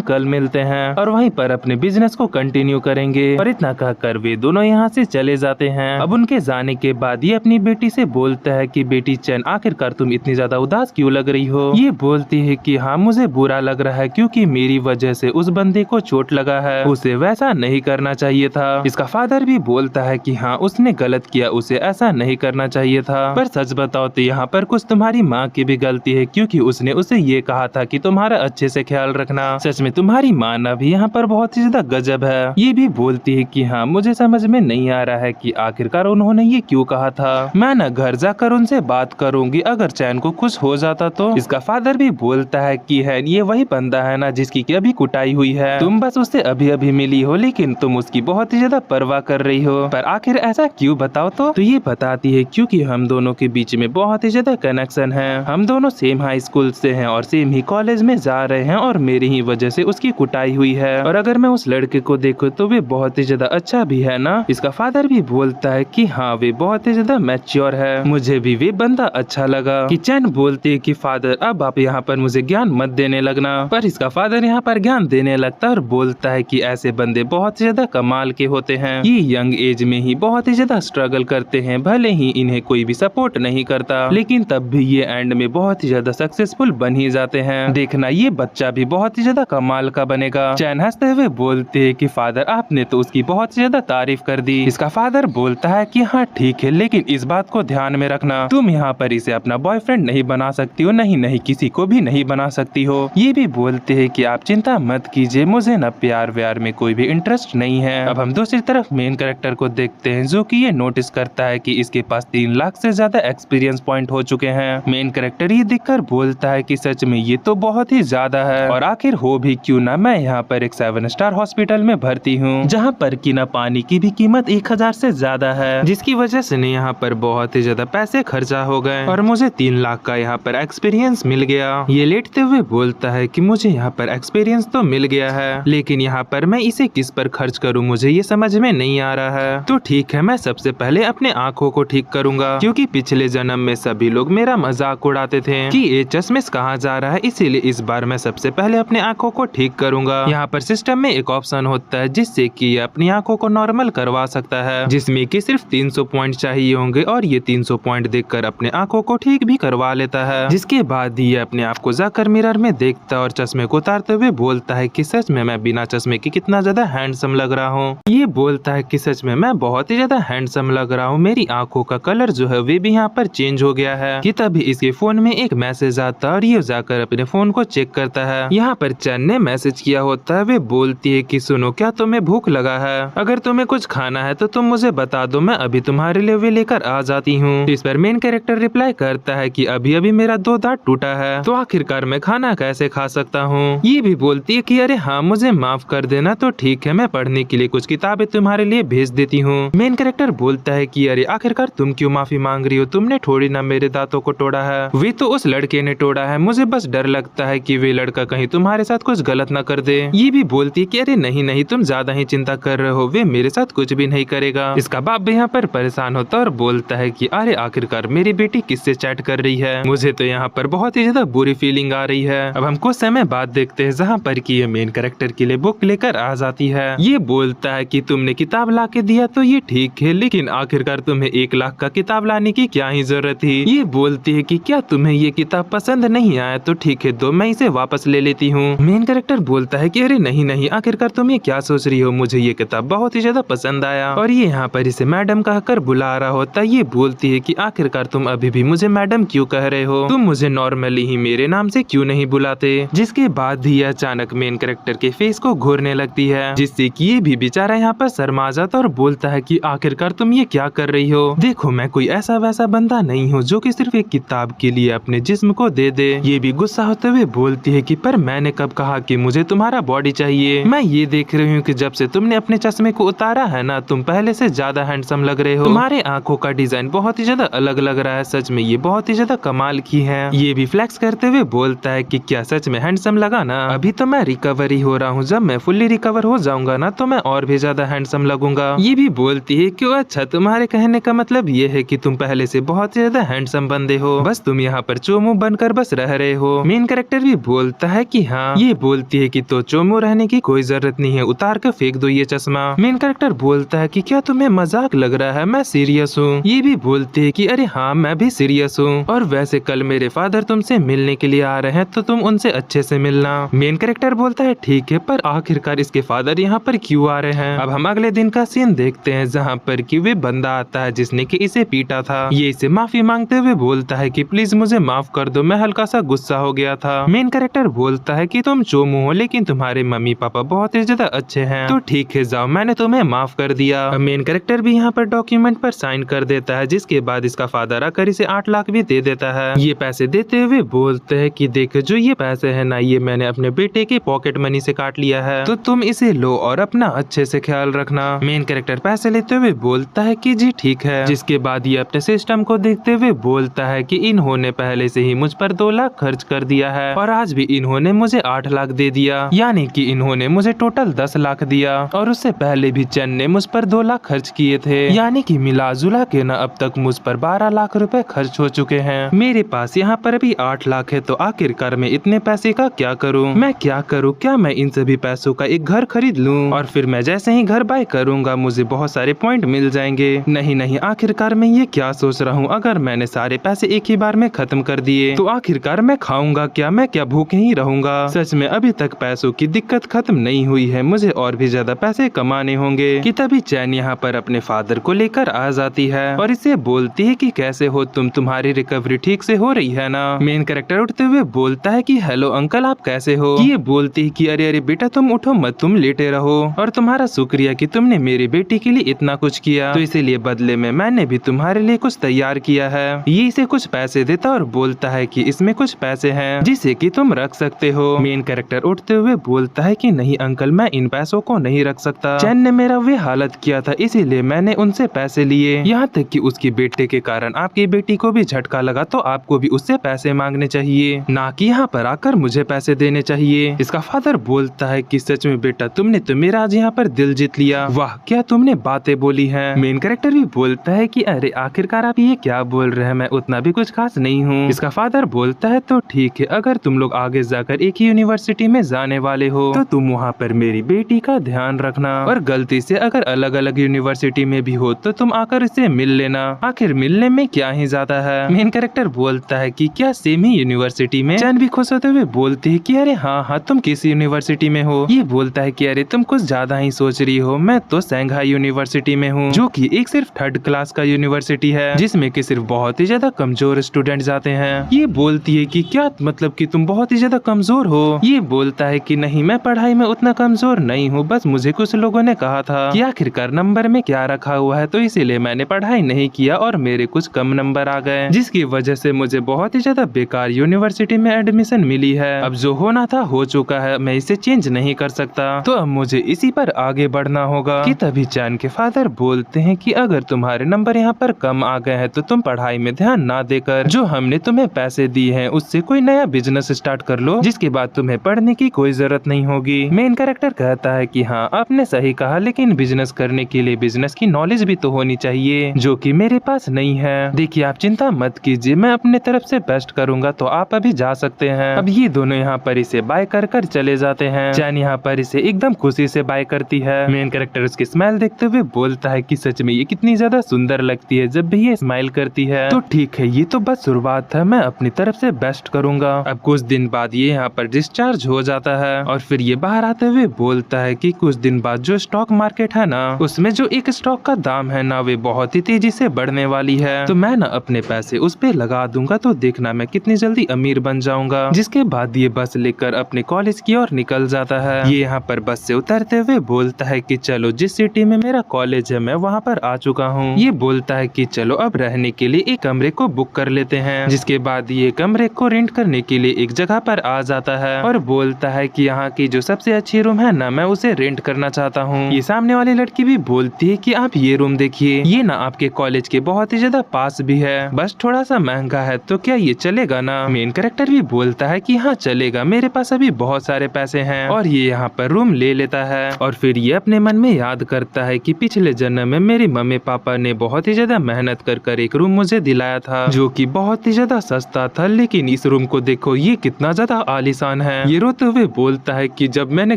कल मिलते हैं और वहीं पर अपने बिजनेस को कंटिन्यू करेंगे। और इतना कहकर वे दोनों यहाँ से चले जाते हैं। अब उनके जाने के बाद ये अपनी बेटी से बोलता है कि बेटी चैन, आखिरकार तुम इतनी ज्यादा उदास क्यों लग रही हो? ये बोलती है कि हाँ मुझे बुरा लग रहा है क्योंकि मेरी वजह से उस बंदे को चोट लगा है, उसे वैसा नहीं करना चाहिए था। इसका फादर भी बोलता है कि हाँ उसने गलत किया, उसे ऐसा नहीं करना चाहिए था। पर सच बताओ तो यहाँ पर कुछ तुम्हारी माँ की भी गलती है क्योंकि उसने उसे ये कहा था कि तुम्हारा अच्छे से ख्याल रखना। सच में तुम्हारी माँ ना भी यहाँ पर बहुत ही ज्यादा गजब है। ये भी बोलती है कि हाँ मुझे समझ में नहीं आ रहा है कि आखिरकार उन्होंने ये क्यों कहा था। मैं ना घर जाकर उनसे बात करूंगी, अगर चैन को कुछ हो जाता तो। इसका फादर भी बोलता है कि है ये वही बंदा है ना जिसकी की अभी कुटाई हुई है, तुम बस उससे अभी अभी मिली हो लेकिन तुम उसकी बहुत ही ज्यादा परवाह कर रही हो। पर आखिर ऐसा क्यों बताओ तो ये बताती है क्योंकि हम दोनों के बीच में बहुत ही ज्यादा कनेक्शन है। हम दोनों सेम हाई स्कूल से हैं और सेम ही कॉलेज में जा रहे हैं और मेरी ही वजह से उसकी कुटाई हुई है। और अगर मैं उस लड़के को देखूं तो वे बहुत ही ज्यादा अच्छा भी है ना। इसका फादर भी बोलता है कि हाँ वे बहुत ही ज्यादा मैच्योर है, मुझे भी वे बंदा अच्छा लगा। कि चैन बोलती है कि फादर अब आप यहाँ पर मुझे ज्ञान मत देने लगना। पर इसका फादर यहाँ पर ज्ञान देने लगता है और बोलता है कि ऐसे बंदे बहुत ज्यादा कमाल के होते हैं, ये यंग एज में ही बहुत ही ज्यादा स्ट्रगल करते हैं, भले ही इन्हें कोई भी सपोर्ट नहीं करता लेकिन तब भी ये एंड में बहुत ही ज्यादा सक्सेसफुल बन ही जाते हैं। देखना ये बच्चा भी बहुत ही ज्यादा कमाल का बनेगा। चैन हंसते हुए बोलते है कि फादर आपने तो उसकी बहुत ज्यादा तारीफ कर दी। इसका फादर बोलता है कि हाँ ठीक है लेकिन इस बात को ध्यान में रखना, तुम यहाँ पर इसे अपना बॉयफ्रेंड नहीं बना सकती हो, नहीं किसी को भी नहीं बना सकती हो। ये भी बोलते है कि आप चिंता मत कीजिए, मुझे न प्यार व्यार में कोई भी इंटरेस्ट नहीं है। अब हम दूसरी तरफ मेन कैरेक्टर को देखते हैं जो कि ये नोटिस करता है कि इसके पास 3 लाख से ज्यादा एक्सपीरियंस पॉइंट हो चुके हैं। मेन कैरेक्टर ये देखकर बोलता है कि सच में ये तो बहुत ही ज्यादा है और आखिर हो भी क्यों ना, मैं यहाँ पर एक 7 स्टार हॉस्पिटल में भर्ती हूँ जहाँ पर की ना पानी की भी कीमत 1000 से ज्यादा है, जिसकी वजह से यहाँ पर बहुत ही ज्यादा पैसे खर्चा हो गए और मुझे 3 लाख का यहाँ पर एक्सपीरियंस मिल गया। ये लेटते हुए बोलता है कि मुझे यहाँ पर एक्सपीरियंस तो मिल गया है लेकिन यहाँ पर मैं इसे किस पर खर्च करूँ मुझे ये समझ में नहीं आ रहा है। तो ठीक है मैं सबसे पहले अपने आँखों को ठीक करूंगा क्योंकि पिछले जन्म में सभी लोग मेरा मजाक उड़ाते थे कि ये चश्मिश कहाँ जा रहा है, इसीलिए इस बार मैं सबसे पहले अपने आँखों को ठीक करूंगा। यहाँ पर सिस्टम में एक ऑप्शन होता है जिससे कि ये अपनी आँखों को नॉर्मल करवा सकता है, जिसमें कि सिर्फ 300 पॉइंट चाहिए होंगे और ये 300 पॉइंट देखकर अपने आँखों को ठीक भी करवा लेता है। जिसके बाद ये अपने आप को जाकर मिरर में देखता और चश्मे को उतारते हुए बोलता है कि सच में मैं बिना चश्मे के कितना ज्यादा हैंडसम लग रहा हूँ। ये बोलता है कि सच में मैं बहुत ही ज्यादा हैंडसम लग रहा हूँ, मेरी आंखों का कलर जो है वे भी यहाँ पर चेंज हो गया है। कि तभी इसके फोन में एक मैसेज आता है और ये जाकर अपने फोन को चेक करता है। यहाँ पर चैन ने मैसेज किया होता है, वे बोलती है कि सुनो क्या तुम्हें भूख लगा है, अगर तुम्हें कुछ खाना है तो तुम मुझे बता दो, मैं अभी तुम्हारे लिए वे लेकर आ जाती हूँ। इस पर मेन कैरेक्टर रिप्लाई करता है कि अभी अभी मेरा 2 दांत टूटा है तो आखिरकार मैं खाना कैसे खा सकता हूँ। ये भी बोलती है कि अरे हाँ मुझे माफ कर देना, तो ठीक है मैं पढ़ने के लिए कुछ किताबें तुम्हारे लिए भेज देती हूँ। मेन कैरेक्टर बोलता है कि अरे आखिरकार तुम क्यों माफी मांग रही हो, तुमने थोड़ी ना मेरे दांतों को तोड़ा है, वे तो उस लड़के ने तोड़ा है, मुझे बस डर लगता है कि वे लड़का कहीं तुम्हारे साथ कुछ गलत न कर दे। ये भी बोलती है कि अरे नहीं तुम ज्यादा ही चिंता कर रहे हो, वे मेरे साथ कुछ भी नहीं करेगा। इसका बाप भी यहाँ पर परेशान होता है और बोलता है कि अरे आखिरकार मेरी बेटी किससे चैट कर रही है, मुझे तो यहाँ पर बहुत ही ज्यादा बुरी फीलिंग आ रही है। अब हम कुछ समय बाद देखते हैं जहाँ पर कि ये मेन कैरेक्टर के लिए बुक लेकर आ जाती है। ये बोलता है कि तुमने किताब ला के दिया तो ये ठीक है लेकिन आखिरकार तुम्हें 1 लाख का किताब लाने की क्या ही जरूरत थी। ये बोलती है कि क्या तुम्हें ये किताब पसंद नहीं आया तो ठीक है दो, मैं इसे वापस ले लेती हूँ। मेन कैरेक्टर बोलता है कि अरे नहीं आखिरकार तुम ये क्या सोच रही हो, मुझे ये किताब बहुत ही ज्यादा पसंद आया। और ये यहाँ पर इसे मैडम कहकर बुला रहा होता है। ये बोलती है कि आखिरकार तुम अभी भी मुझे मैडम क्यों कह रहे हो, तुम मुझे नॉर्मली ही मेरे नाम से क्यों नहीं बुलाते। जिसके बाद ही अचानक मेन कैरेक्टर के फेस को घूरने लगती है, जिससे कि ये भी बेचारा यहाँ पर शर्मा जाता और बोलता है कि आखिरकार तुम ये क्या कर रही हो, देखो मैं कोई ऐसा वैसा बंदा नहीं हूँ जो कि सिर्फ एक किताब के लिए अपने जिस्म को दे दे। ये भी गुस्सा होते हुए बोलती है कि पर मैंने कब कहा कि मुझे तुम्हारा बॉडी चाहिए, मैं ये देख रही हूँ कि जब से तुमने अपने चश्मे को उतारा है ना, तुम पहले से ज्यादा हैंडसम लग रहे हो, तुम्हारे आंखों का डिजाइन बहुत ही ज्यादा अलग लग रहा है, सच में ये बहुत ही ज्यादा कमाल की है। ये भी फ्लेक्स करते हुए बोलता है कि क्या सच में हैंडसम लगा ना, अभी तो मैं रिकवरी हो रहा हूँ, जब मैं फुल्ली रिकवर हो जाऊंगा ना तो मैं और भी ज्यादा हैंडसम लगूंगा। ये भी बोलती है कि अच्छा तुम्हारे कहने का मतलब ये है कि तुम पहले से बहुत ज्यादा हैंडसम बंदे हो, बस तुम यहाँ पर चोमू बनकर बस रह रहे हो। मेन कैरेक्टर भी बोलता है कि हाँ। ये बोलती है कि तो चोमू रहने की कोई जरूरत नहीं है, उतार कर फेंक दो ये चश्मा। मेन कैरेक्टर बोलता है कि क्या तुम्हें मजाक लग रहा है, मैं सीरियस हूँ। ये भी बोलती है कि अरे हाँ मैं भी सीरियस हूँ, और वैसे कल मेरे फादर तुमसे मिलने के लिए आ रहे हैं तो तुम उनसे अच्छे से मिलना। मेन कैरेक्टर बोलता है ठीक है, पर आखिरकार इसके फादर यहाँ पर क्यों आ रहे हैं। अब हम अगले दिन का सीन देखते हैं जहाँ पर कि वे बंदा आता है जिसने कि इसे पीटा था। ये इसे माफी मांगते हुए बोलता है कि प्लीज मुझे माफ कर दो, मैं हल्का सा गुस्सा हो गया था। मेन कैरेक्टर बोलता है कि तुम चोमू हो लेकिन तुम्हारे मम्मी पापा बहुत ही ज्यादा अच्छे हैं, तो ठीक है जाओ, मैंने तुम्हें माफ कर दिया। मेन कैरेक्टर भी यहाँ पर डॉक्यूमेंट पर साइन कर देता है, जिसके बाद इसका फादर आकर इसे 8 लाख भी दे देता है। ये पैसे देते हुए बोलते हैं कि देख जो ये पैसे है ना, ये मैंने अपने बेटे के पॉकेट मनी से काट लिया है, तो तुम इसे लो और अपना अच्छे से ख्याल रखना। मेन कैरेक्टर पैसे लेते हुए बोलता है कि जी ठीक है। जिसके बाद ये अपने सिस्टम को देखते हुए बोलता है कि इन्होंने पहले से ही मुझ पर 2 लाख खर्च कर दिया है, और आज भी इन्होंने मुझे 8 लाख दे दिया, यानी कि इन्होंने मुझे टोटल 10 लाख दिया, और उससे पहले भी चंद ने मुझ पर 2 लाख खर्च किए थे, यानी कि मिला जुला के ना अब तक मुझ पर 12 लाख रुपए खर्च हो चुके हैं। मेरे पास यहाँ पर अभी 8 लाख है, तो आखिरकार मैं इतने पैसे का क्या करूँ, मैं क्या करूँ, क्या मैं इन सभी पैसों का एक घर खरीद लूँ, और फिर मैं जैसे ही घर बाय करूँगा मुझे बहुत सारे पॉइंट मिल जाएंगे। नहीं नहीं, आखिरकार मैं ये क्या सोच रहा हूँ, अगर मैंने सारे पैसे एक ही बार में खत्म कर दिए तो आखिरकार मैं खाऊंगा क्या, मैं क्या भूखे ही रहूंगा। सच में अभी तक पैसों की दिक्कत खत्म नहीं हुई है, मुझे और भी ज्यादा पैसे कमाने होंगे। कि तभी चैन यहाँ पर अपने फादर को लेकर आ जाती है और इसे बोलती है कि कैसे हो तुम, तुम्हारी रिकवरी ठीक से हो रही है ना। मेन कैरेक्टर उठते हुए बोलता है कि हेलो अंकल आप कैसे हो। ये बोलती है कि अरे अरे बेटा तुम उठो मत, तुम लेटे रहो, और तुम्हारा शुक्रिया कि तुमने मेरी बेटी के लिए इतना कुछ किया, तो इसीलिए बदले में मैंने भी तुम्हारे लिए कुछ तैयार किया है। ये इसे कुछ पैसे देता और बोलता है कि इसमें कुछ पैसे हैं जिसे कि तुम रख सकते हो। मेन कैरेक्टर उठते हुए बोलता है कि नहीं अंकल मैं इन पैसों को नहीं रख सकता, चैन ने मेरा वे हालत किया था इसीलिए मैंने उनसे पैसे लिए, यहाँ तक कि उसकी बेटे के कारण आपकी बेटी को भी झटका लगा, तो आपको भी उससे पैसे मांगने चाहिए, ना कि यहाँ पर आकर मुझे पैसे देने चाहिए। इसका फादर बोलता है कि सच में बेटा तुमने तो मेरा आज यहाँ पर दिल जीत लिया, वाह क्या तुमने बातें बोली हैं। मेन कैरेक्टर भी बोलता है कि अरे आखिरकार आप ये क्या बोल रहे हैं, मैं उतना भी कुछ खास नहीं हूँ। इसका फादर बोलता है तो ठीक है, अगर तुम लोग आगे जाकर एक ही यूनिवर्सिटी में जाने वाले हो तो तुम वहाँ पर मेरी बेटी का ध्यान रखना, और गलती से अगर अलग अलग यूनिवर्सिटी में भी हो तो तुम आकर इसे मिल लेना, आखिर मिलने में क्या ही ज्यादा है। मेन कैरेक्टर बोलता है कि क्या सेम ही यूनिवर्सिटी में। चैन भी खुश होते हुए बोलती है कि अरे हाँ हाँ तुम किस यूनिवर्सिटी में हो। ये बोलता है कि अरे तुम कुछ ज्यादा ही सोच रही हो, मैं तो संघाई यूनिवर्सिटी में हूँ, जो कि एक सिर्फ 3rd क्लास का यूनिवर्सिटी है जिसमें कि सिर्फ बहुत ही ज्यादा कमजोर स्टूडेंट जाते हैं। ये बोलती है कि क्या मतलब कि तुम बहुत ही ज्यादा कमजोर हो। ये बोलता है कि नहीं मैं पढ़ाई में उतना कमजोर नहीं हूँ, बस मुझे कुछ लोगों ने कहा था कि आखिरकार नंबर में क्या रखा हुआ है, तो इसीलिए मैंने पढ़ाई नहीं किया और मेरे कुछ कम नंबर आ गए, जिसकी वजह से मुझे बहुत ही ज्यादा बेकार यूनिवर्सिटी में एडमिशन मिली है। अब जो होना था हो चुका है, मैं इसे चेंज नहीं कर सकता, तो अब मुझे इसी पर आगे बढ़ना होगा। कि तभी चैन के फादर बोलते हैं कि अगर तुम्हारे नंबर यहाँ पर कम आ गए हैं तो तुम पढ़ाई में ध्यान ना देकर जो हमने तुम्हें पैसे दिए हैं उससे कोई नया बिजनेस स्टार्ट कर लो, जिसके बाद तुम्हें पढ़ने की कोई जरूरत नहीं होगी। मेन कैरेक्टर कहता है कि हाँ आपने सही कहा, लेकिन बिजनेस करने के लिए बिजनेस की नॉलेज भी तो होनी चाहिए, जो कि मेरे पास नहीं है। देखिए आप चिंता मत कीजिए, मैं अपने तरफ से बेस्ट करूंगा, तो आप अभी जा सकते हैं। अब ये दोनों यहाँ पर इसे बाय कर चले जाते हैं। चैन यहाँ पर इसे एकदम खुशी से बाय करती है। मेन कैरेक्टर उसकी स्माइल देखते हुए बोलता है कि सच में ये कितनी ज्यादा सुंदर लगती है जब भी ये स्माइल करती है, तो ठीक है ये तो बस शुरुआत है, मैं अपनी तरफ से बेस्ट करूंगा। अब कुछ दिन बाद ये यहाँ पर डिस्चार्ज हो जाता है और फिर ये बाहर आते हुए बोलता है कि कुछ दिन बाद जो स्टॉक मार्केट है ना, उसमें जो एक स्टॉक का दाम है ना वे बहुत ही तेजी से बढ़ने वाली है, तो मैं ना अपने पैसे उस पे लगा दूंगा, तो देखना मैं कितनी जल्दी अमीर बन जाऊंगा। जिसके बाद ये बस लेकर अपने कॉलेज की ओर निकल जाता है। ये यहाँ पर बस से उतरते हुए बोलता है कि चलो जिस सिटी में मेरा कॉलेज है मैं वहाँ पर आ चुका हूँ। ये बोलता है कि चलो अब रहने के लिए एक कमरे को बुक कर लेते हैं। जिसके बाद ये कमरे को रेंट करने के लिए एक जगह पर आ जाता है और बोलता है कि यहाँ की जो सबसे अच्छी रूम है ना मैं उसे रेंट करना चाहता हूँ। ये सामने वाली लड़की भी बोलती है कि आप ये रूम देखिए, ये ना आपके कॉलेज के बहुत ही ज्यादा पास भी है, बस थोड़ा सा महंगा है, तो क्या ये चलेगा ना। मेन कैरेक्टर भी बोलता है कि हाँ चलेगा, मेरे पास अभी बहुत सारे पैसे हैं, और ये यहाँ पर रूम ले लेता है। और फिर ये अपने मन में याद करता है कि पिछले जन्म में मेरे मम्मी पापा ने बहुत ही ज्यादा मेहनत कर एक रूम मुझे दिलाया था, जो कि बहुत ही ज्यादा सस्ता था, लेकिन इस रूम को देखो, ये कितना ज्यादा आलीशान है। ये रोते हुए बोलता है कि जब मैंने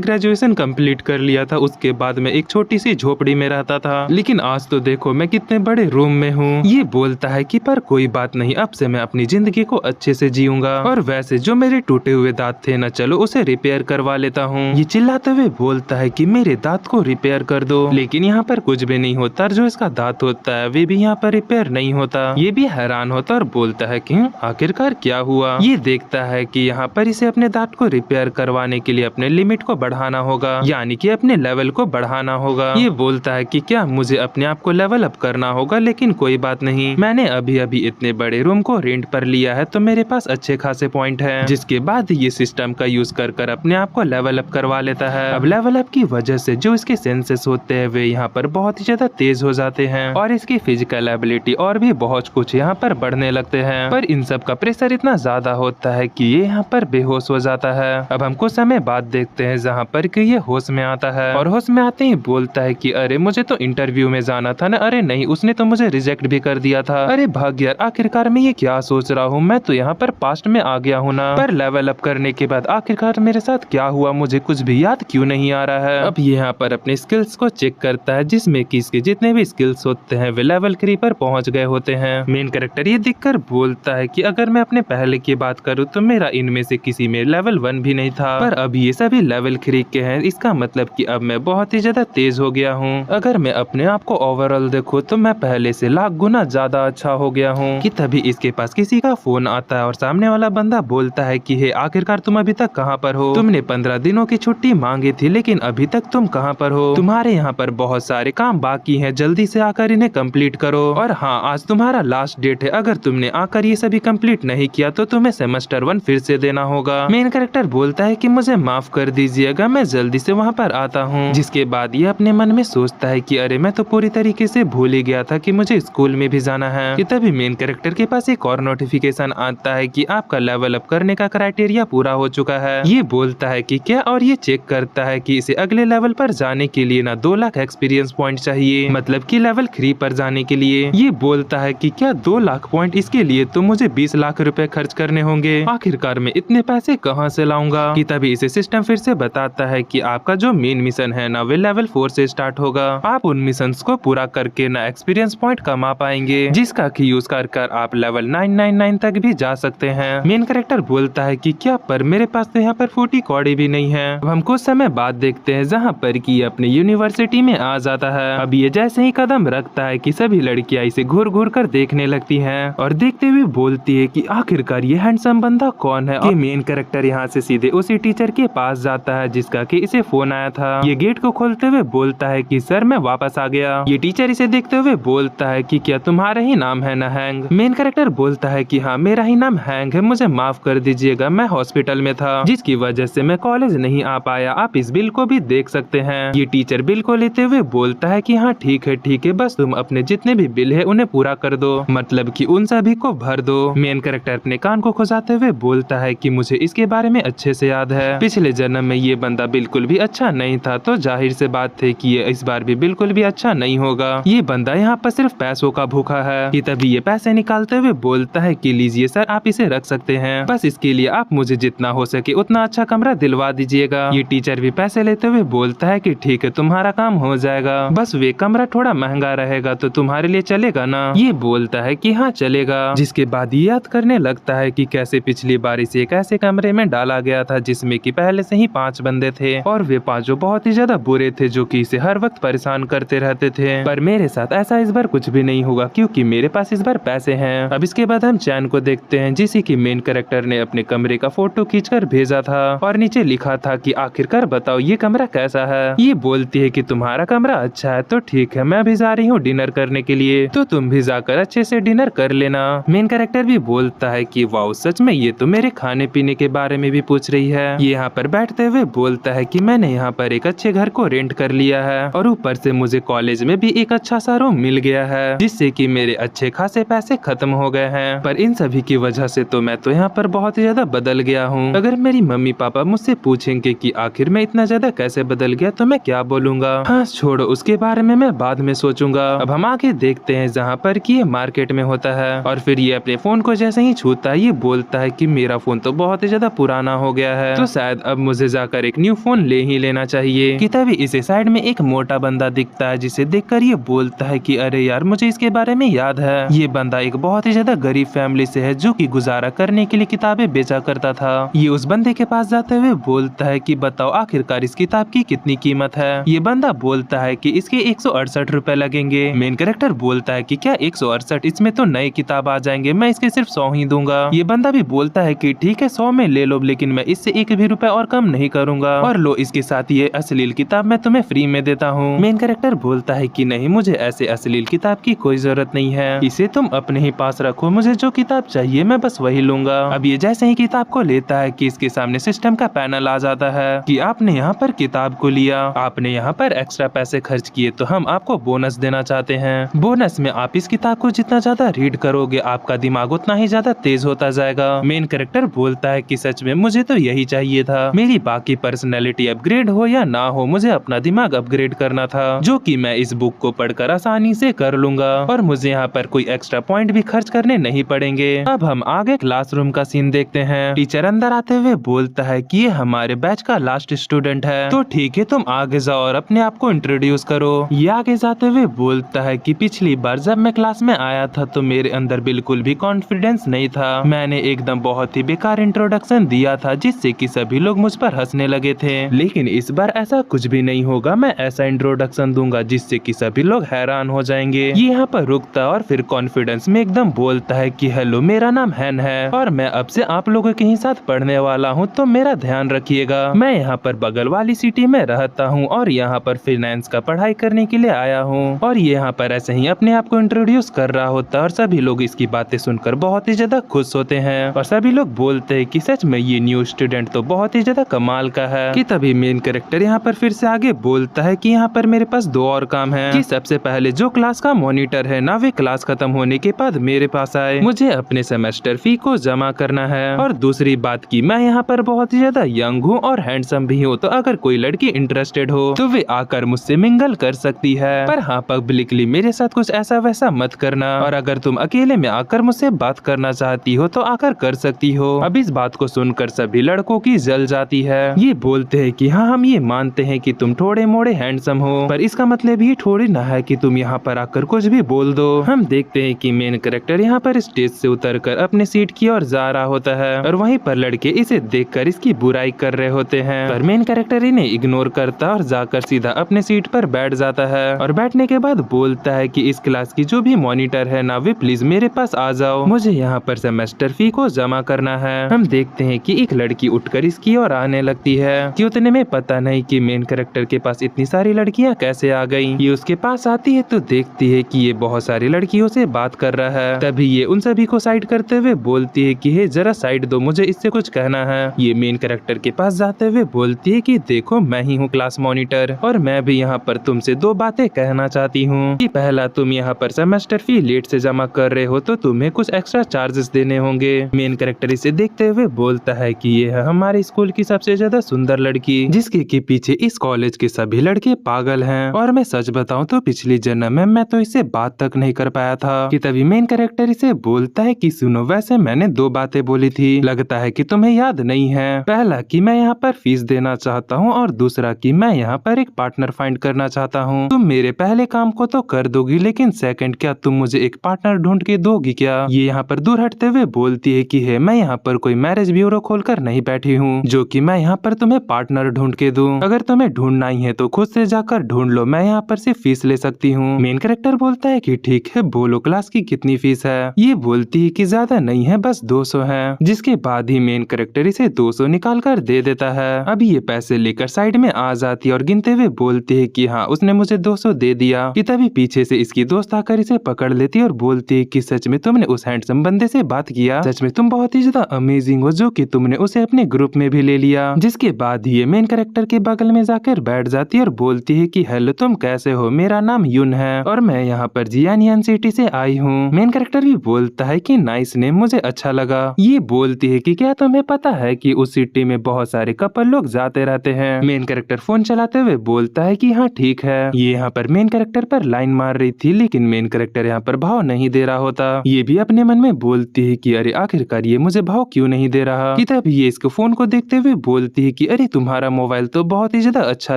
ग्रेजुएशन कंप्लीट कर लिया था उसके बाद मैं एक छोटी सी झोपड़ी में रहता था, लेकिन आज तो देखो मैं कितने बड़े रूम में हूँ। ये बोलता है कि पर कोई बात नहीं, अब से मैं अपनी जिंदगी को अच्छे से जीऊंगा। और वैसे जो मेरे टूटे हुए दांत थे ना, चलो उसे रिपेयर करवा लेता हूँ। ये चिल्लाते हुए बोलता है कि मेरे दांत को रिपेयर कर दो, लेकिन यहाँ पर कुछ भी नहीं होता। जो इसका दांत होता है वे भी यहाँ पर रिपेयर नहीं होता। ये भी हैरान होता और बोलता है कि आखिरकार क्या हुआ। ये देखता है कि यहाँ पर इसे अपने दांत को रिपेयर करवाने के लिए अपने लिमिट को बढ़ाना होगा, यानी कि अपने लेवल को बढ़ाना होगा। ये बोलता है कि क्या मुझे अपने आप को लेवल अप करना होगा, लेकिन कोई बात नहीं, मैंने अभी अभी इतने बड़े रूम को रेंट पर लिया है तो मेरे पास अच्छे खासे पॉइंट है। जिसके बाद ये सिस्टम का यूज कर अपने आप को लेवल अप करवा लेता है। अब लेवल अप की वजह से जो इसके सेंसेस होते हैं वे यहाँ पर बहुत ही ज्यादा तेज हो जाते हैं और इसकी फिजिकल एबिलिटी और भी बहुत कुछ यहाँ पर बढ़ने लगते हैं। पर इन सब का प्रेशर इतना ज्यादा होता है कि ये यहाँ पर बेहोश हो जाता है। अब हम कुछ समय बाद देखते हैं जहाँ पर कि ये होश में आता है और होश में आते ही बोलता है कि अरे मुझे तो इंटरव्यू में जाना था ना, अरे नहीं उसने तो मुझे रिजेक्ट भी कर दिया था। अरे भाग यार, आखिरकार मैं ये क्या सोच रहा हूँ, मैं तो यहाँ पर पास्ट में आ गया हूँ ना। पर लेवल अप करने के बाद आखिरकार मेरे साथ क्या हुआ, मुझे कुछ भी याद क्यों नहीं आ रहा है। अब ये यहाँ पर अपने स्किल्स को चेक करता है, जिसमें कि इसके जितने भी स्किल्स होते हैं वे लेवल 3 पर पहुंच गए होते हैं। मेन कैरेक्टर ये देखकर बोलता है कि अगर मैं अपने पहले की बात करूँ तो मेरा इनमें से किसी में लेवल 1 भी नहीं था, पर अब ये सभी लेवल 3 के हैं। इसका मतलब कि अब मैं बहुत ही ज्यादा तेज हो गया हूँ। अगर मैं अपने आप को ओवरऑल देखूँ तो मैं पहले से लाख गुना ज्यादा अच्छा हो गया हूँ। कि तभी इसके पास किसी का फोन आता है और सामने वाला बंदा बोलता है कि हे आखिरकार तुम अभी तक कहाँ पर हो, तुमने 15 दिनों की छुट्टी मांगी थी लेकिन अभी तक तुम कहाँ पर हो, तुम्हारे यहाँ पर बहुत सारे काम बाकी हैं, जल्दी से आकर इन्हें कंप्लीट करो। और हाँ, आज तुम्हारा लास्ट डेट है, अगर तुमने आकर ये सभी कंप्लीट नहीं किया तो तुम्हें सेमेस्टर 1 फिर से देना होगा। मेन कैरेक्टर बोलता है कि मुझे माफ कर दीजिएगा, मैं जल्दी से वहाँ पर आता हूँ। जिसके बाद ये अपने मन में सोचता है कि अरे मैं तो पूरी तरीके से भूल ही गया था कि मुझे स्कूल में भी जाना है। कि तभी मेन कैरेक्टर के पास एक और नोटिफिकेशन आता है कि आपका लेवल अप करने का क्राइटेरिया पूरा हो चुका है। ये बोलता है कि क्या, और ये चेक करता है कि इसे अगले लेवल पर जाने के लिए ना 2 लाख एक्सपीरियंस पॉइंट चाहिए, मतलब कि लेवल 3 पर जाने के लिए। ये बोलता है कि क्या 2 लाख पॉइंट, इसके लिए तो मुझे 20 लाख रुपए खर्च करने होंगे, आखिरकार मैं इतने पैसे कहाँ से लाऊंगा। कि तभी इसे सिस्टम फिर से बताता है कि आपका जो मेन मिशन है ना वे लेवल 4 से स्टार्ट होगा, आप उन मिशन को पूरा करके ना एक्सपीरियंस पॉइंट कमा पाएंगे, जिसका की यूज कर आप लेवल 999 तक भी जा सकते हैं। मेन कैरेक्टर बोलता है कि क्या, पर मेरे पास तो यहाँ पर 40 कौड़ी भी नहीं है। अब हम कुछ समय बाद देखते हैं जहाँ पर कि अपने यूनिवर्सिटी में आ जाता है। अब ये जैसे ही कदम रखता है कि सभी लड़कियां इसे घूर घूर कर देखने लगती हैं और देखते हुए बोलती है कि आखिरकार ये हैंडसम बंदा कौन है। और मेन कैरेक्टर यहाँ से सीधे उसी टीचर के पास जाता है जिसका कि इसे फोन आया था। ये गेट को खोलते हुए बोलता है कि सर मैं वापस आ गया। ये टीचर इसे देखते हुए बोलता है कि क्या तुम्हारा ही नाम है ना हैंग। मेन कैरेक्टर बोलता है कि हाँ मेरा ही नाम हैंग है, मुझे माफ कर दीजिएगा, मैं हॉस्पिटल में था जिसकी वजह से मैं कॉलेज नहीं आ पाया, आप इस बिल को भी देख सकते हैं। ये टीचर बिल को लेते हुए बोलता है कि हाँ ठीक है, बस तुम अपने जितने भी बिल है उन्हें पूरा कर दो, मतलब कि उन सभी को भर दो। मेन कैरेक्टर अपने कान को खुजाते हुए बोलता है कि मुझे इसके बारे में अच्छे से याद है, पिछले जन्म में ये बंदा बिल्कुल भी अच्छा नहीं था, तो जाहिर से बात है कि ये इस बार भी बिल्कुल भी अच्छा नहीं होगा। ये बंदा यहाँ पर सिर्फ पैसों का भूखा है। कि तभी ये पैसे निकालते हुए बोलता है कि लीजिए सर, आप इसे रख सकते हैं, बस इसके लिए आप मुझे जितना हो सके उतना अच्छा कमरा दिलवा दीजिएगा। ये टीचर भी पैसे लेते हुए बोलता है कि ठीक है, तुम्हारा काम हो जाएगा, बस वे कमरा थोड़ा महंगा रहेगा तो तुम्हारे लिए चलेगा ना। ये बोलता है कि हाँ चलेगा। जिसके बाद ये याद करने लगता है कि कैसे पिछली बार इसे एक ऐसे कमरे में डाला गया था जिसमें कि पहले से ही 5 बंदे थे और वे 5 बहुत ही ज्यादा बुरे थे जो कि इसे हर वक्त परेशान करते रहते थे। पर मेरे साथ ऐसा इस बार कुछ भी नहीं होगा क्योंकि मेरे पास इस बार पैसे हैं। अब इसके बाद हम चैन को देखते हैं जिसी की मेन कैरेक्टर ने अपने कमरे का फोटो खींचकर भेजा था और नीचे लिखा था कि आखिरकार बताओ ये कमरा कैसा है। ये बोलती है कि तुम्हारा कमरा अच्छा है तो ठीक है, मैं अभी जा रही हूँ डिनर करने के लिए, तो तुम भी जाकर अच्छे से डिनर कर लेना। मेन कैरेक्टर भी बोलता है कि वाओ सच में ये तो मेरे खाने पीने के बारे में भी पूछ रही है। ये यहाँ पर बैठते हुए बोलता है कि मैंने यहाँ पर एक अच्छे घर को रेंट कर लिया है और ऊपर से मुझे कॉलेज में भी एक अच्छा सा रूम मिल गया है जिससे कि मेरे अच्छे खासे पैसे खत्म हो गए हैं। पर इन सभी की वजह से तो मैं तो यहाँ पर बहुत ही ज्यादा बदल गया हूँ। अगर मेरी मम्मी पापा मुझसे पूछेंगे कि आखिर मैं इतना ज्यादा कैसे बदल गया तो मैं क्या बोलूंगा। हाँ छोड़ो, उसके बारे में मैं बाद में सोचूंगा। अब हम आगे देखते हैं जहाँ पर कि ये मार्केट में होता है और फिर ये अपने अपने फोन को जैसे ही छूता है ये बोलता है कि मेरा फोन तो बहुत ही ज्यादा पुराना हो गया है, तो शायद अब मुझे जाकर एक न्यू फोन ले ही लेना चाहिए। कि तभी इसे साइड में एक मोटा बंदा दिखता है जिसे देखकर ये बोलता है कि अरे यार मुझे इसके बारे में याद है, ये बंदा एक बहुत ही ज्यादा गरीब फैमिली से है जो कि गुजारा करने के लिए किताबें बेचा करता था। ये उस बंदे के पास जाते हुए बोलता है कि बताओ आखिरकार इस किताब की कितनी कीमत है। ये बंदा बोलता है कि इसके 168 रुपए लगेंगे। मेन कैरेक्टर बोलता है कि क्या 168, इसमें तो नए किताब आ जाएंगे, मैं इसके सिर्फ 100 ही दूंगा। ये बंदा भी बोलता है कि ठीक है 100 में ले लो, लेकिन मैं इससे एक भी रुपए और कम नहीं करूंगा, और लो इसके साथ ये अश्लील किताब मैं तुम्हें फ्री में देता हूँ। मेन कैरेक्टर बोलता है कि नहीं, मुझे ऐसे अश्लील किताब की कोई जरूरत नहीं है, इसे तुम अपने ही पास रखो, मुझे जो किताब चाहिए मैं बस वही लूंगा। अब ये जैसे ही किताब को लेता है कि इसके सामने सिस्टम का पैनल आ जाता है कि आपने यहाँ पर किताब को लिया, आपने यहाँ पर एक्स्ट्रा पैसे खर्च किए, तो हम आपको बोनस देना चाहते हैं। बोनस में आप इस किताब को जितना ज्यादा रीड करोगे आपका दिमाग उतना ही ज्यादा तेज होता जाएगा। मेन कैरेक्टर बोलता है कि सच में मुझे तो यही चाहिए था, मेरी बाकी पर्सनैलिटी अपग्रेड हो या ना हो, मुझे अपना दिमाग अपग्रेड करना था, जो कि मैं इस बुक को पढ़कर आसानी से कर लूंगा, और मुझे यहाँ पर कोई एक्स्ट्रा पॉइंट भी खर्च करने नहीं पड़ेंगे। अब हम आगे क्लासरूम का सीन देखते हैं। टीचर अंदर आते हुए बोलता है कि ये हमारे बैच का लास्ट स्टूडेंट है, तो ठीक है तुम आगे जाओ और अपने आप को इंट्रोड्यूस करो। ये आगे जाते हुए बोलता है कि पिछली बार जब मैं क्लास में आया था तो मेरे अंदर बिल्कुल भी कॉन्फिडेंस नहीं था, मैंने एकदम बहुत ही बेकार इंट्रोडक्शन दिया था जिससे कि सभी लोग मुझ पर हंसने लगे थे, लेकिन इस बार ऐसा कुछ भी नहीं होगा, मैं ऐसा इंट्रोडक्शन दूंगा जिससे कि सभी लोग हैरान हो जाएंगे। ये यहाँ पर रुकता और फिर कॉन्फिडेंस में एकदम बोलता है कि हेलो मेरा नाम हैन है और मैं अब से आप लोगों के ही साथ पढ़ने वाला हूँ, तो मेरा ध्यान रखिएगा। मैं यहाँ पर बगल वाली सिटी में रहता हूँ और यहाँ पर फाइनेंस का पढ़ाई करने के लिए आया हूँ। और ये यहाँ पर ऐसे ही अपने आप को इंट्रोड्यूस कर रहा होता है और सभी लोग इसकी बातें सुनकर बहुत ही ज्यादा खुश होते हैं और सभी लोग बोलते हैं कि सच में ये न्यू स्टूडेंट तो बहुत ही ज्यादा कमाल का है। कि तभी मेन कैरेक्टर यहाँ पर फिर से आगे बोलता है कि यहाँ पर मेरे पास दो और काम है, कि सबसे पहले जो क्लास का मॉनिटर है ना वे क्लास खत्म होने के बाद मेरे पास आए, मुझे अपने सेमेस्टर फी को जमा करना है, और दूसरी बात की मैं यहाँ पर बहुत ही ज्यादा यंग हूँ और हैंडसम भी हूँ, तो अगर कोई लड़की इंटरेस्टेड हो तो वे आकर मुझसे मिंगल कर सकती है, पर हाँ पब्लिकली मेरे साथ कुछ ऐसा वैसा मत करना, और अगर तुम अकेले में आकर मुझसे बात करना चाहती हो तो आकर कर सकती हो। अब इस बात को सुनकर सभी लड़कों की जल जाती है। ये बोलते हैं कि हाँ हम ये मानते हैं कि तुम थोड़े मोड़े हैंडसम हो, पर इसका मतलब ये थोड़ी ना है कि तुम यहाँ पर आकर कुछ भी बोल दो। हम देखते हैं कि मेन कैरेक्टर यहाँ पर स्टेज से उतरकर अपने सीट की ओर जा रहा होता है और वहीं पर लड़के इसे देखकर इसकी बुराई कर रहे होते हैं, पर मेन कैरेक्टर इन्हें इग्नोर करता और जाकर सीधा अपने सीट पर बैठ जाता है और बैठने के बाद बोलता है कि इस क्लास की जो भी मॉनिटर है ना वे प्लीज मेरे पास आ जाओ, मुझे यहाँ पर सेमेस्टर फी को जमा करना है। हम देखते हैं कि एक लड़की उठकर इसकी ओर आने लगती है कि उतने में पता नहीं कि मेन कैरेक्टर के पास इतनी सारी लड़कियां कैसे आ गईं। ये उसके पास आती है तो देखती है कि ये बहुत सारी लड़कियों से बात कर रहा है, तभी ये उन सभी को साइड करते हुए बोलती है कि हे जरा साइड दो, मुझे इससे कुछ कहना है। ये मेन कैरेक्टर के पास जाते हुए बोलती है कि देखो मैं ही हूँ क्लास मॉनिटर और मैं भी यहाँ पर तुमसे दो बातें कहना चाहती हूँ कि पहला तुम यहाँ पर सेमेस्टर फी लेट से जमा कर रहे हो तो तुम्हें कुछ एक्स्ट्रा चार्जेस देने होंगे। मेन कैरेक्टर इसे देखते हुए बोलता है कि ये है हमारे स्कूल की सबसे ज्यादा सुंदर लड़की जिसके के पीछे इस कॉलेज के सभी लड़के पागल हैं, और मैं सच बताऊं तो पिछली जन्म में मैं तो इससे बात तक नहीं कर पाया था। कि तभी मेन कैरेक्टर इसे बोलता है कि सुनो वैसे मैंने दो बातें बोली थी, लगता है कि तुम्हें याद नहीं है। पहला कि मैं यहाँ पर फीस देना चाहता हूँ और दूसरा कि मैं यहाँ पर एक पार्टनर फाइंड करना चाहता हूँ। तुम मेरे पहले काम को तो कर दोगी लेकिन सेकंड क्या तुम मुझे एक पार्टनर ढूंढ के दोगी क्या? ये यहाँ पर दूर हटते हुए बोलती है कि है मैं यहाँ पर कोई मैरिज ब्यूरो खोलकर नहीं बैठी हूँ जो कि मैं यहाँ पर तुम्हें पार्टनर ढूंढ के दूं। अगर तुम्हें ढूंढना ही है तो खुद से जाकर ढूंढ लो, मैं यहाँ पर सिर्फ फीस ले सकती हूँ। मेन कैरेक्टर बोलता है कि ठीक है बोलो क्लास की कितनी फीस है? ये बोलती है कि ज्यादा नहीं है बस 200 है, जिसके बाद ही मेन कैरेक्टर इसे 200 निकाल कर दे देता है। अब ये पैसे लेकर साइड में आ जाती है और गिनते हुए बोलती है कि हाँ उसने मुझे 200 दे दिया। कि तभी पीछे से इसकी दोस्त आकर इसे पकड़ लेती है और बोलती है कि सच में तुमने उस हैंडसम बंदे से बात किया, सच में तुम बहुत ही ज्यादा अमेजिंग हो जो कि तुमने उसे अपने ग्रुप में भी ले लिया। जिसके बाद ये मेन कैरेक्टर के बगल में जाकर बैठ जाती है और बोलती है कि हेलो तुम कैसे हो, मेरा नाम यून है और मैं यहाँ पर जियानियन सिटी से आई हूँ। मेन कैरेक्टर भी बोलता है कि नाइस नेम, मुझे अच्छा लगा। ये बोलती है कि क्या तुम्हें पता है कि उस सिटी में बहुत सारे कपल लोग जाते रहते हैं? मेन कैरेक्टर फोन चलाते हुए बोलता है कि हाँ ठीक है। ये यहाँ पर मेन कैरेक्टर पर लाइन मार रही थी लेकिन मेन कैरेक्टर यहाँ पर भाव नहीं दे रहा होता। ये भी अपने मन में बोलती है कि अरे आखिरकार ये मुझे भाव क्यों नहीं दे रहा। कि तभी ये इसको फोन को देखते हुए बोलती है कि अरे तुम्हारा मोबाइल तो बहुत ही ज्यादा अच्छा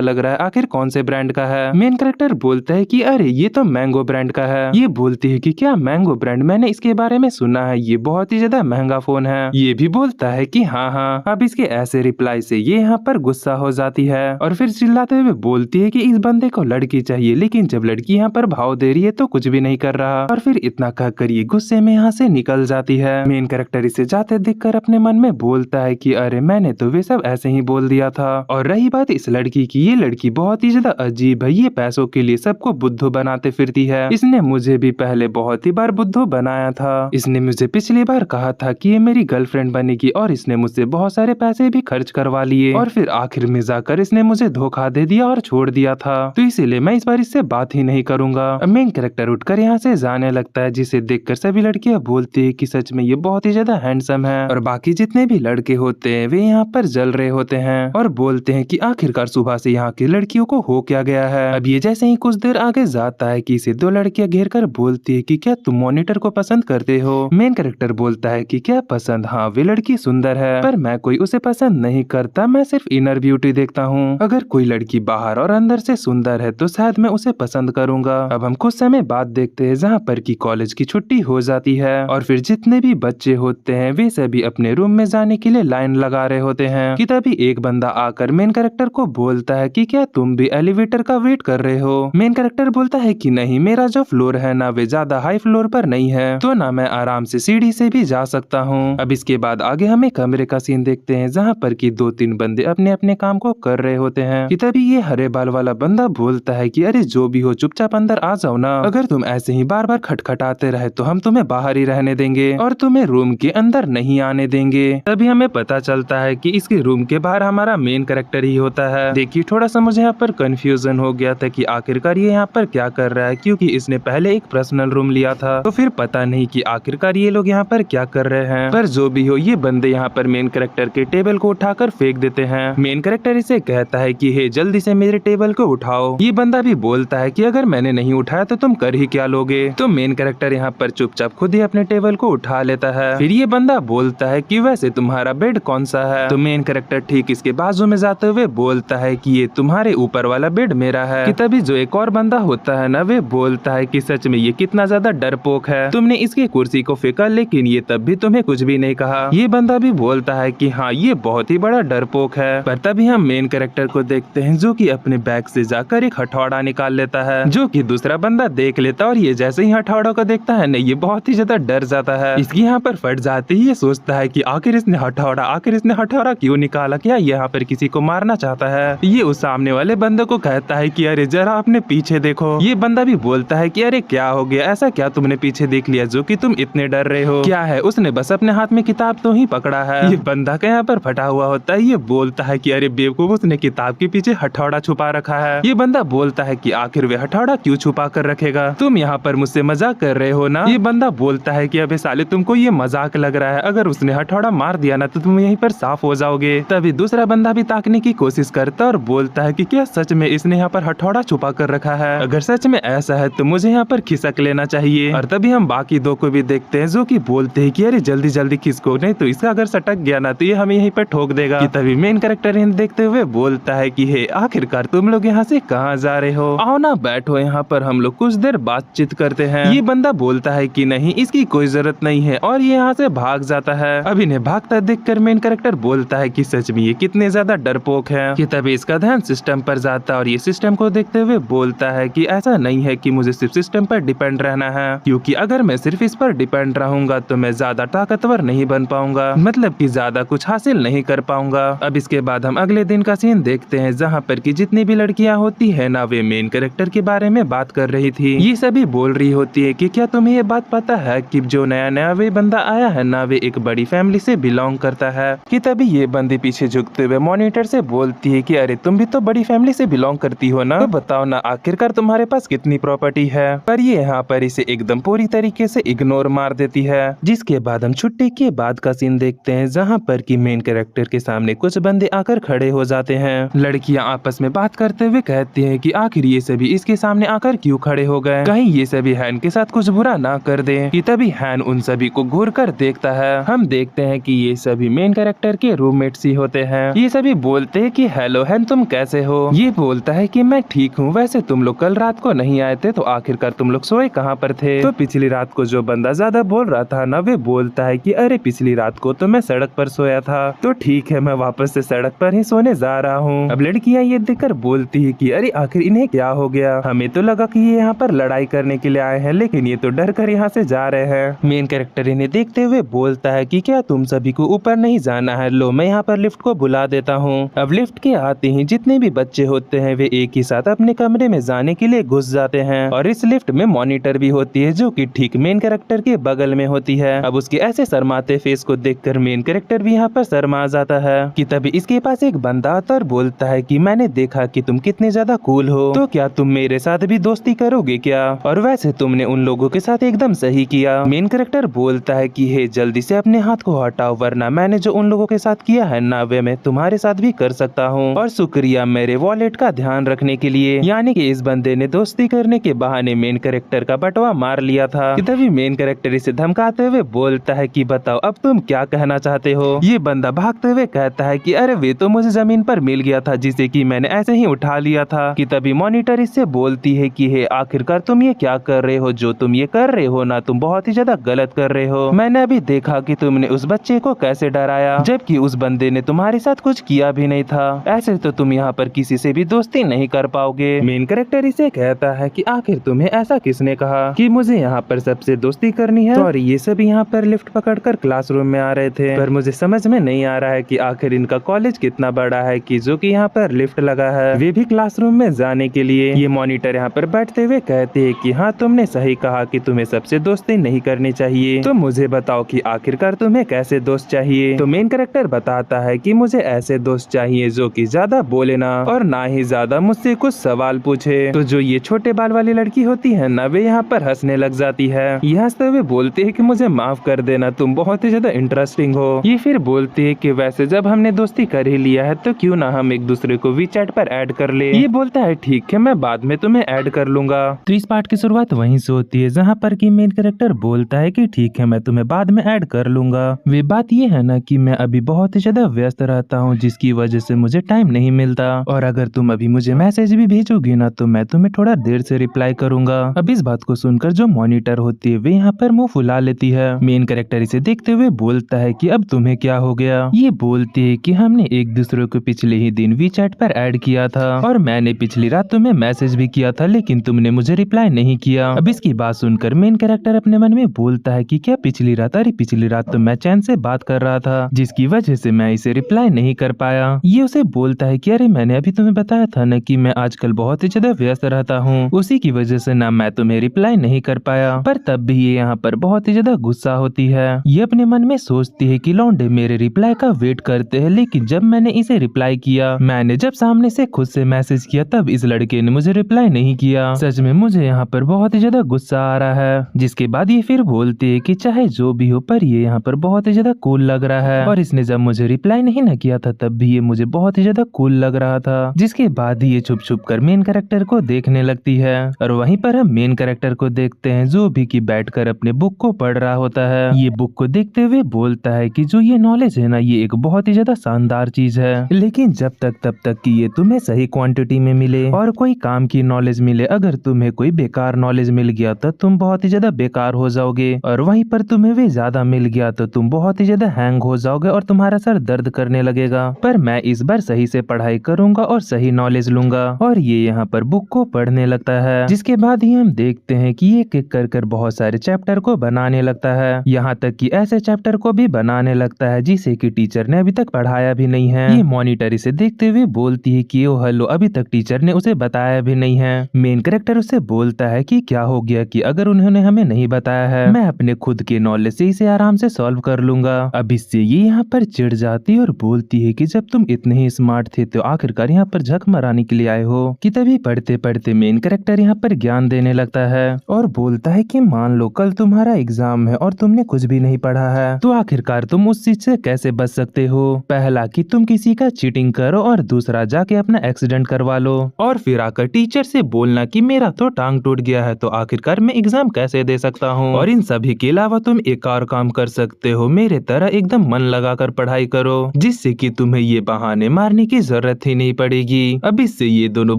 लग रहा है, आखिर कौन से ब्रांड का है। मेन कैरेक्टर बोलता है कि अरे ये तो मैंगो ब्रांड का है। ये बोलती है कि क्या मैंगो ब्रांड, मैंने इसके बारे में सुना है, ये बहुत ही ज्यादा महंगा फोन है। ये भी बोलता है कि हाँ हाँ। अब इसके ऐसे रिप्लाई से ये यहाँ पर गुस्सा हो जाती है और फिर चिल्लाते हुए बोलती है कि इस बंदे को लड़की चाहिए, लेकिन जब लड़की यहाँ पर भाव दे रही है तो कुछ भी नहीं कर रहा। और फिर इतना कहकर ये गुस्से में यहाँ से निकल जाती है। मेन कैरेक्टर इसे जाते देखकर अपने मन में बोलता है कि अरे मैंने तो वे सब ऐसे ही बोल दिया था। और रही बात इस लड़की की, ये लड़की बहुत ही ज्यादा अजीब है, ये पैसों के लिए सबको बुद्धू बनाते फिरती है। इसने मुझे भी पहले बहुत ही बार बुद्धू बनाया था। इसने मुझे पिछली बार कहा था कि ये मेरी गर्लफ्रेंड बनेगी और इसने मुझसे बहुत सारे पैसे भी खर्च करवा लिए और फिर आखिर में जाकर इसने मुझे धोखा दे दिया और छोड़ दिया था। तो इसीलिए मैं इस बार इससे बात ही नहीं करूंगा। मेन कैरेक्टर उठकर यहाँ से जाने लगता है, जिसे देखकर सभी लड़कियां बोलती है कि सच में ये बहुत ही ज्यादा हैंडसम है। और बाकी जितने भी लड़के होते हैं वे यहाँ पर जल रहे होते हैं और बोलते हैं कि आखिरकार सुबह से यहाँ की लड़कियों को हो क्या गया है। अब ये जैसे ही कुछ देर आगे जाता है कि इसे दो लड़कियां घेर कर बोलती है कि क्या तुम मॉनिटर को पसंद करते हो। मेन कैरेक्टर बोलता है कि क्या पसंद, हाँ वे लड़की सुंदर है पर मैं कोई उसे पसंद नहीं करता, मैं सिर्फ इनर ब्यूटी देखता हूँ। अगर कोई लड़की बाहर और अंदर से सुंदर है तो शायद मैं उसे पसंद करूंगा। अब हम कुछ समय बाद देखते हैं जहाँ पर की कॉलेज की छुट्टी हो जाती है और फिर जितने भी बच्चे होते हैं वे सभी अपने रूम में जाने के लिए लाइन लगा रहे होते हैं। कि तभी एक बंदा आकर मेन कैरेक्टर को बोलता है कि क्या तुम भी एलिवेटर का वेट कर रहे हो। मेन कैरेक्टर बोलता है कि नहीं, मेरा जो फ्लोर है ना वे ज्यादा हाई फ्लोर पर नहीं है, तो ना मैं आराम से सीढ़ी से भी जा सकता हूँ। अब इसके बाद आगे हमें कमरे का सीन देखते हैं जहाँ पर की 2-3 बंदे अपने अपने काम को कर रहे होते हैं। कि तभी ये हरे बाल वाला बंदा बोलता है कि अरे जो भी हो चुपचाप अंदर आ जाओ ना, अगर तुम ऐसे ही बार बार खटखटाते रहे तो हम तुम्हें बाहर ही रहने देंगे और तुम्हें रूम के अंदर नहीं आने देंगे। तभी हमें पता चलता है कि इसके रूम के बाहर हमारा मेन कैरेक्टर ही होता है। देखिए थोड़ा सा मुझे यहाँ पर कंफ्यूजन हो गया था कि आखिरकार ये यहाँ पर क्या कर रहा है, क्योंकि इसने पहले एक पर्सनल रूम लिया था तो फिर पता नहीं कि आखिरकार ये लोग यहाँ पर क्या कर रहे हैं। पर जो भी हो ये बंदे यहाँ पर मेन कैरेक्टर के टेबल को उठाकर फेंक देते हैं। मेन कैरेक्टर इसे कहता है कि हे जल्दी से मेरे टेबल को उठाओ। ये बंदा भी बोलता है कि अगर मैंने नहीं उठाया तो तुम कर ही क्या लोगे। तो मेन कैरेक्टर यहाँ पर चुपचाप खुद ही अपने टेबल को उठा लेता है। फिर ये बंदा बोलता है कि वैसे तुम्हारा बेड कौन सा है। तो मेन कैरेक्टर ठीक इसके बाजू में जाते हुए बोलता है कि ये तुम्हारे ऊपर वाला बेड मेरा है। कि तभी जो एक और बंदा होता है ना वे बोलता है कि सच में ये कितना ज्यादा डरपोक है, तुमने इसकी कुर्सी को फेंका लेकिन ये तब भी तुम्हें कुछ भी नहीं कहा। ये बंदा भी बोलता है कि हाँ ये बहुत ही बड़ा डरपोक है। पर तभी हम मेन कैरेक्टर को देखते हैं जो कि अपने बैग से जाकर एक हथौड़ा निकाल लेता है, जो कि दूसरा बंदा देख लेता है और ये जैसे ही हथौड़ा को देखता है नहीं ये बहुत ही ज्यादा डर जाता है। इसकी यहाँ पर फट जाती है, ये सोचता है कि आखिर इसने हथौड़ा क्यों निकाला, क्या यहाँ पर किसी को मारना चाहता है। ये उस सामने वाले बंदे को कहता है कि अरे जरा अपने पीछे देखो। ये बंदा भी बोलता है कि अरे क्या हो गया, ऐसा क्या तुमने पीछे देख लिया जो कि तुम इतने डर रहे हो। क्या है, उसने बस अपने हाथ में किताब तो ही पकड़ा है। ये बंदा का यहाँ पर फटा हुआ होता है। ये बोलता है कि अरे बेवकूफ, उसने किताब के पीछे हथौड़ा छुपा रखा है। ये बंदा बोलता है कि आखिर वे हथौड़ा क्यों छुपा कर रखेगा, तुम यहाँ पर मुझसे मजाक कर रहे हो ना। ये बंदा बोलता है कि अबे साले तुमको ये मजाक लग रहा है, अगर उसने हथौड़ा मार दिया ना तो तुम यहीं पर साफ हो जाओगे। तभी दूसरा बंदा भी ताकने की कोशिश करता और बोलता है कि क्या सच में इसने यहाँ पर हथौड़ा छुपा कर रखा है, अगर सच में ऐसा है तो मुझे यहाँ पर खिसक लेना चाहिए। और तभी हम बाकी दो को भी देखते हैं जो कि बोलते हैं कि अरे जल्दी जल्दी खिसको, नहीं तो इसका अगर सटक गया ना तो ये हमें यहीं पर ठोक देगा। कि तभी मेन कैरेक्टर इन्हें देखते हुए बोलता है कि हे आखिरकार तुम लोग यहाँ से कहाँ जा रहे हो, आओ ना बैठो यहाँ पर, हम लोग कुछ देर बातचीत करते हैं। ये बंदा बोलता है कि नहीं इसकी कोई जरूरत नहीं है और ये यहाँ से भाग जाता है। अब इन्हें भागता देखकर मेन कैरेक्टर बोलता है कि सच में ये कितने ज्यादा डरपोक है। कि तभी इसका ध्यान सिस्टम पर जाता है और ये सिस्टम को देखते हुए बोलता है कि ऐसा नहीं है कि मुझे सिर्फ सिस्टम पर डिपेंड रहना है, क्योंकि अगर मैं सिर्फ इस पर डिपेंड रहूंगा तो मैं ज्यादा ताकतवर नहीं बन पाऊंगा, मतलब कि ज्यादा कुछ हासिल नहीं कर पाऊंगा। अब इसके बाद हम अगले दिन का सीन देखते हैं जहाँ पर कि जितनी भी लड़कियां होती है ना वे मेन कैरेक्टर के बारे में बात कर रही थी। ये सभी बोल रही होती है कि क्या तुम्हें ये बात पता है कि जो नया नया वे बंदा आया है ना वे एक बड़ी फैमिली से बिलोंग करता है। कि तभी ये बंदी पीछे झुकते हुए मॉनिटर से बोलती है कि अरे तुम भी तो बड़ी फैमिली से बिलोंग करती हो ना, तो बताओ ना आखिरकार तुम्हारे पास कितनी प्रॉपर्टी है। पर ये यहाँ पर इसे एकदम पूरी तरीके से इग्नोर मार देती है। जिसके बाद हम छुट्टी के बाद का सीन देखते हैं जहाँ पर कि मेन कैरेक्टर के सामने कुछ बंदे आकर खड़े हो जाते हैं। लड़कियां आपस में बात करते हुए कहती हैं कि आखिर ये सभी इसके सामने आकर क्यों खड़े हो गए, कहीं ये सभी हैन के साथ कुछ बुरा ना कर दे। कि तभी हैन उन सभी को घूर कर देखता है। हम देखते हैं कि ये सभी मेन कैरेक्टर के रूममेट्स ही होते हैं। ये सभी बोलते हैं कि हेलो हैन, तुम कैसे हो। ये बोलता है कि मैं ठीक हूँ, वैसे तुम लोग कल रात को नहीं आए थे तो आखिरकार तुम लोग सोए कहाँ पर थे। तो पिछली रात को जो बंदा ज्यादा बोल रहा था ना, वे बोलता है कि अरे पिछली रात को तो मैं सड़क पर सोया था, तो ठीक है मैं वापस से सड़क पर ही सोने जा रहा हूँ। अब लड़कियाँ ये देखकर बोलती है कि अरे आखिर इन्हें क्या हो गया, हमें तो लगा कि ये यहाँ पर लड़ाई करने के लिए आए हैं, लेकिन ये तो डर कर यहाँ से जा रहे हैं। मेन कैरेक्टर इन्हें देखते हुए बोलता है कि क्या तुम सभी को ऊपर नहीं जाना है, लो मैं यहाँ पर लिफ्ट को बुला देता हूँ। अब लिफ्ट के आते ही जितने भी बच्चे होते हैं वे एक ही साथ अपने कमरे में जाने के लिए घुस जाते हैं, और इस लिफ्ट में मॉनिटर भी होती है जो कि ठीक मेन कैरेक्टर के बगल में होती है। अब उसके ऐसे शर्माते फेस को देखकर मेन कैरेक्टर भी यहाँ पर शर्मा जाता है कि तभी इसके पास एक बंदा आता और बोलता है कि मैंने देखा कि तुम कितने ज्यादा कूल हो, तो क्या तुम मेरे साथ भी दोस्ती करोगे क्या, और वैसे तुमने उन लोगों के साथ एकदम सही किया। मेन कैरेक्टर बोलता है कि हे जल्दी से अपने हाथ को हटाओ, वरना मैंने जो उन लोगों के साथ किया है ना वे मैं तुम्हारे साथ भी कर सकता हूँ, और शुक्रिया मेरे वॉलेट का ध्यान रखने के लिए। यानी कि इस बंदे ने दोस्ती करने के बहाने मेन कैरेक्टर का बटवा मार लिया था। तभी मेन कैरेक्टर इसे धमकाते हुए बोलता है कि बताओ अब तुम क्या कहना चाहते हो। ये बंदा भागते हुए कहता है कि अरे वे तो मुझे जमीन पर मिल गया था जिसे कि मैंने ऐसे ही उठा लिया था। कि तभी मॉनिटर इससे बोलती है कि हे आखिरकार तुम ये क्या कर रहे हो, जो तुम ये कर रहे हो ना तुम बहुत ही ज्यादा गलत कर रहे हो। मैंने अभी देखा कि तुमने उस बच्चे को कैसे डराया, जबकि उस बंदे ने तुम्हारे साथ कुछ किया भी नहीं था। ऐसे तो तुम यहाँ पर किसी से भी दोस्ती नहीं कर पाओगे। मेन कैरेक्टर इसे कहता है कि आखिर तुम्हें ऐसा किसने कहा कि मुझे यहाँ पर सबसे दोस्ती करनी है। और ये सब यहाँ पर लिफ्ट पकड़कर क्लासरूम में आ रहे थे, पर मुझे समझ में नहीं आ रहा है कि आखिर इनका कॉलेज कितना बड़ा है कि जो कि यहाँ पर लिफ्ट लगा है वे भी क्लासरूम में जाने के लिए। ये मॉनिटर यहाँ पर बैठते हुए कहते हैं कि हाँ तुमने सही कहा कि तुम्हें सबसे दोस्ती नहीं करनी चाहिए, तो मुझे बताओ कि आखिरकार तुम्हें कैसे दोस्त चाहिए। तो मेन कैरेक्टर बताता है कि मुझे ऐसे दोस्त चाहिए जो कि ज्यादा बोले ना और ना ही ज्यादा मुझसे कुछ सवाल पूछे। तो जो ये छोटे बाल वाली लड़की होती है ना वे यहाँ पर हंसने लग जाती है। ये हंसते हुए बोलते है कि मुझे माफ कर देना, तुम बहुत ही ज्यादा इंटरेस्टिंग हो। ये फिर बोलते है कि वैसे जब हमने दोस्ती कर ही लिया है तो क्यों ना हम एक दूसरे को वीचैट पर ऐड कर ले। ये बोलता है ठीक है मैं बाद में तुम्हें ऐड कर लूंगा। तो इस पार्ट की शुरुआत वहीं से होती है जहाँ पर कि मेन कैरेक्टर बोलता है कि ठीक है मैं तुम्हें बाद में ऐड कर लूंगा। वे बात ये है ना कि मैं अभी बहुत ही ज्यादा व्यस्त रहता हूँ जिसकी वजह से मुझे टाइम नहीं मिलता, और अगर तुम अभी मुझे मैसेज भी भेजोगी ना तो मैं तुम्हें थोड़ा देर से रिप्लाई करूंगा। अब इस बात को सुनकर जो मॉनिटर होती है वे यहाँ पर मुंह फुला लेती है। मेन कैरेक्टर इसे देखते हुए बोलता है कि अब तुम्हें क्या हो गया। ये बोलती है कि हमने एक दूसरे को पिछले ही दिन वीचैट पर ऐड किया था और मैंने पिछली रात तुम्हें मैसेज भी किया था लेकिन तुमने मुझे रिप्लाई नहीं किया। अब इसकी बात सुनकर मेन कैरेक्टर अपने मन में बोलता है कि क्या पिछली रात, अरे पिछली रात तो मैं चैन से बात कर रहा था जिसकी वजह से मैं इसे रिप्लाई नहीं कर पाया। ये उसे बोलता है कि अरे मैंने अभी तुम्हें बताया था ना कि मैं आजकल बहुत ही ज्यादा व्यस्त रहता हूँ, उसी की वजह से ना मैं तुम्हें रिप्लाई नहीं कर पाया। पर तब भी ये यहाँ पर बहुत ही ज्यादा गुस्सा होती है। ये अपने मन में सोचती है कि लौंडे मेरे रिप्लाई का वेट करते हैं, लेकिन जब मैंने इसे रिप्लाई किया, मैंने जब सामने से खुद से मैसेज किया तब इस लड़के ने मुझे रिप्लाई नहीं किया। सच में मुझे यहाँ पर बहुत ही ज्यादा गुस्सा आ रहा है। जिसके बाद ये फिर बोलती है कि चाहे जो भी हो पर ये यहाँ पर बहुत ही ज्यादा कूल लग रहा है, और इसने जब मुझे रिप्लाई नहीं न किया था तब भी ये मुझे बहुत ही ज्यादा कूल लग रहा था। जिसके बाद ये छुप छुप कर मेन कैरेक्टर को देखने लगती है, और वहीं पर हम मेन कैरेक्टर को देखते हैं जो भी कि बैठकर अपने बुक को पढ़ रहा होता है। ये बुक को देखते हुए बोलता है कि जो ये नॉलेज है ना ये एक बहुत ही ज्यादा शानदार चीज है, लेकिन जब तक तब तक कि ये तुम्हें सही क्वांटिटी में मिले और कोई काम की नॉलेज मिले। अगर तुम्हें कोई बेकार नॉलेज मिल गया तो तुम बहुत ही ज्यादा बेकार हो जाओगे, और वहीं पर तुम्हें वे ज्यादा मिल गया तो तुम बहुत ही ज्यादा हैंग हो जाओगे और तुम्हारा सर दर्द करने लगेगा। पर मैं इस बार सही से पढ़ाई करूंगा और सही नॉलेज लूंगा। और ये यहाँ पर बुक को पढ़ने लगता है। जिसके बाद ही हम देखते हैं कि एक एक कर बहुत सारे चैप्टर को बनाने लगता है, यहाँ तक कि ऐसे चैप्टर को भी बनाने लगता है जिसे कि टीचर ने अभी तक पढ़ाया भी नहीं है। ये मॉनिटर इसे देखते हुए बोलती है कि ओ हेलो, अभी तक टीचर ने उसे बताया भी नहीं है। मेन कैरेक्टर उससे बोलता है कि क्या हो गया कि अगर उन्होंने हमें नहीं बताया है मैं अपने खुद के नॉलेज से इसे आराम से सॉल्व कर लूंगा। अब इससे ये यहाँ पर चिढ़ जाती और बोलती है कि जब तुम इतने ही स्मार्ट थे तो आखिरकार यहाँ पर झक मराने के लिए आए हो। कि तभी पढ़ते पढ़ते मेन कैरेक्टर यहाँ पर ज्ञान देने लगता है और बोलता है कि मान लो कल तुम्हारा एग्जाम है और तुमने कुछ भी नहीं पढ़ा है, तो आखिरकार तुम उस चीज से कैसे बच सकते हो। पहला कि तुम किसी का चीटिंग करो, और दूसरा जाके अपना एक्सीडेंट करवा लो, और फिर आकर टीचर से बोलना कि मेरा तो टांग टूट गया है तो आखिरकार मैं एग्जाम कैसे दे सकता सकता हूँ, और इन सभी के अलावा तुम एक और काम कर सकते हो, मेरे तरह एकदम मन लगाकर पढ़ाई करो, जिससे कि तुम्हें ये बहाने मारने की जरूरत ही नहीं पड़ेगी। अब इससे ये दोनों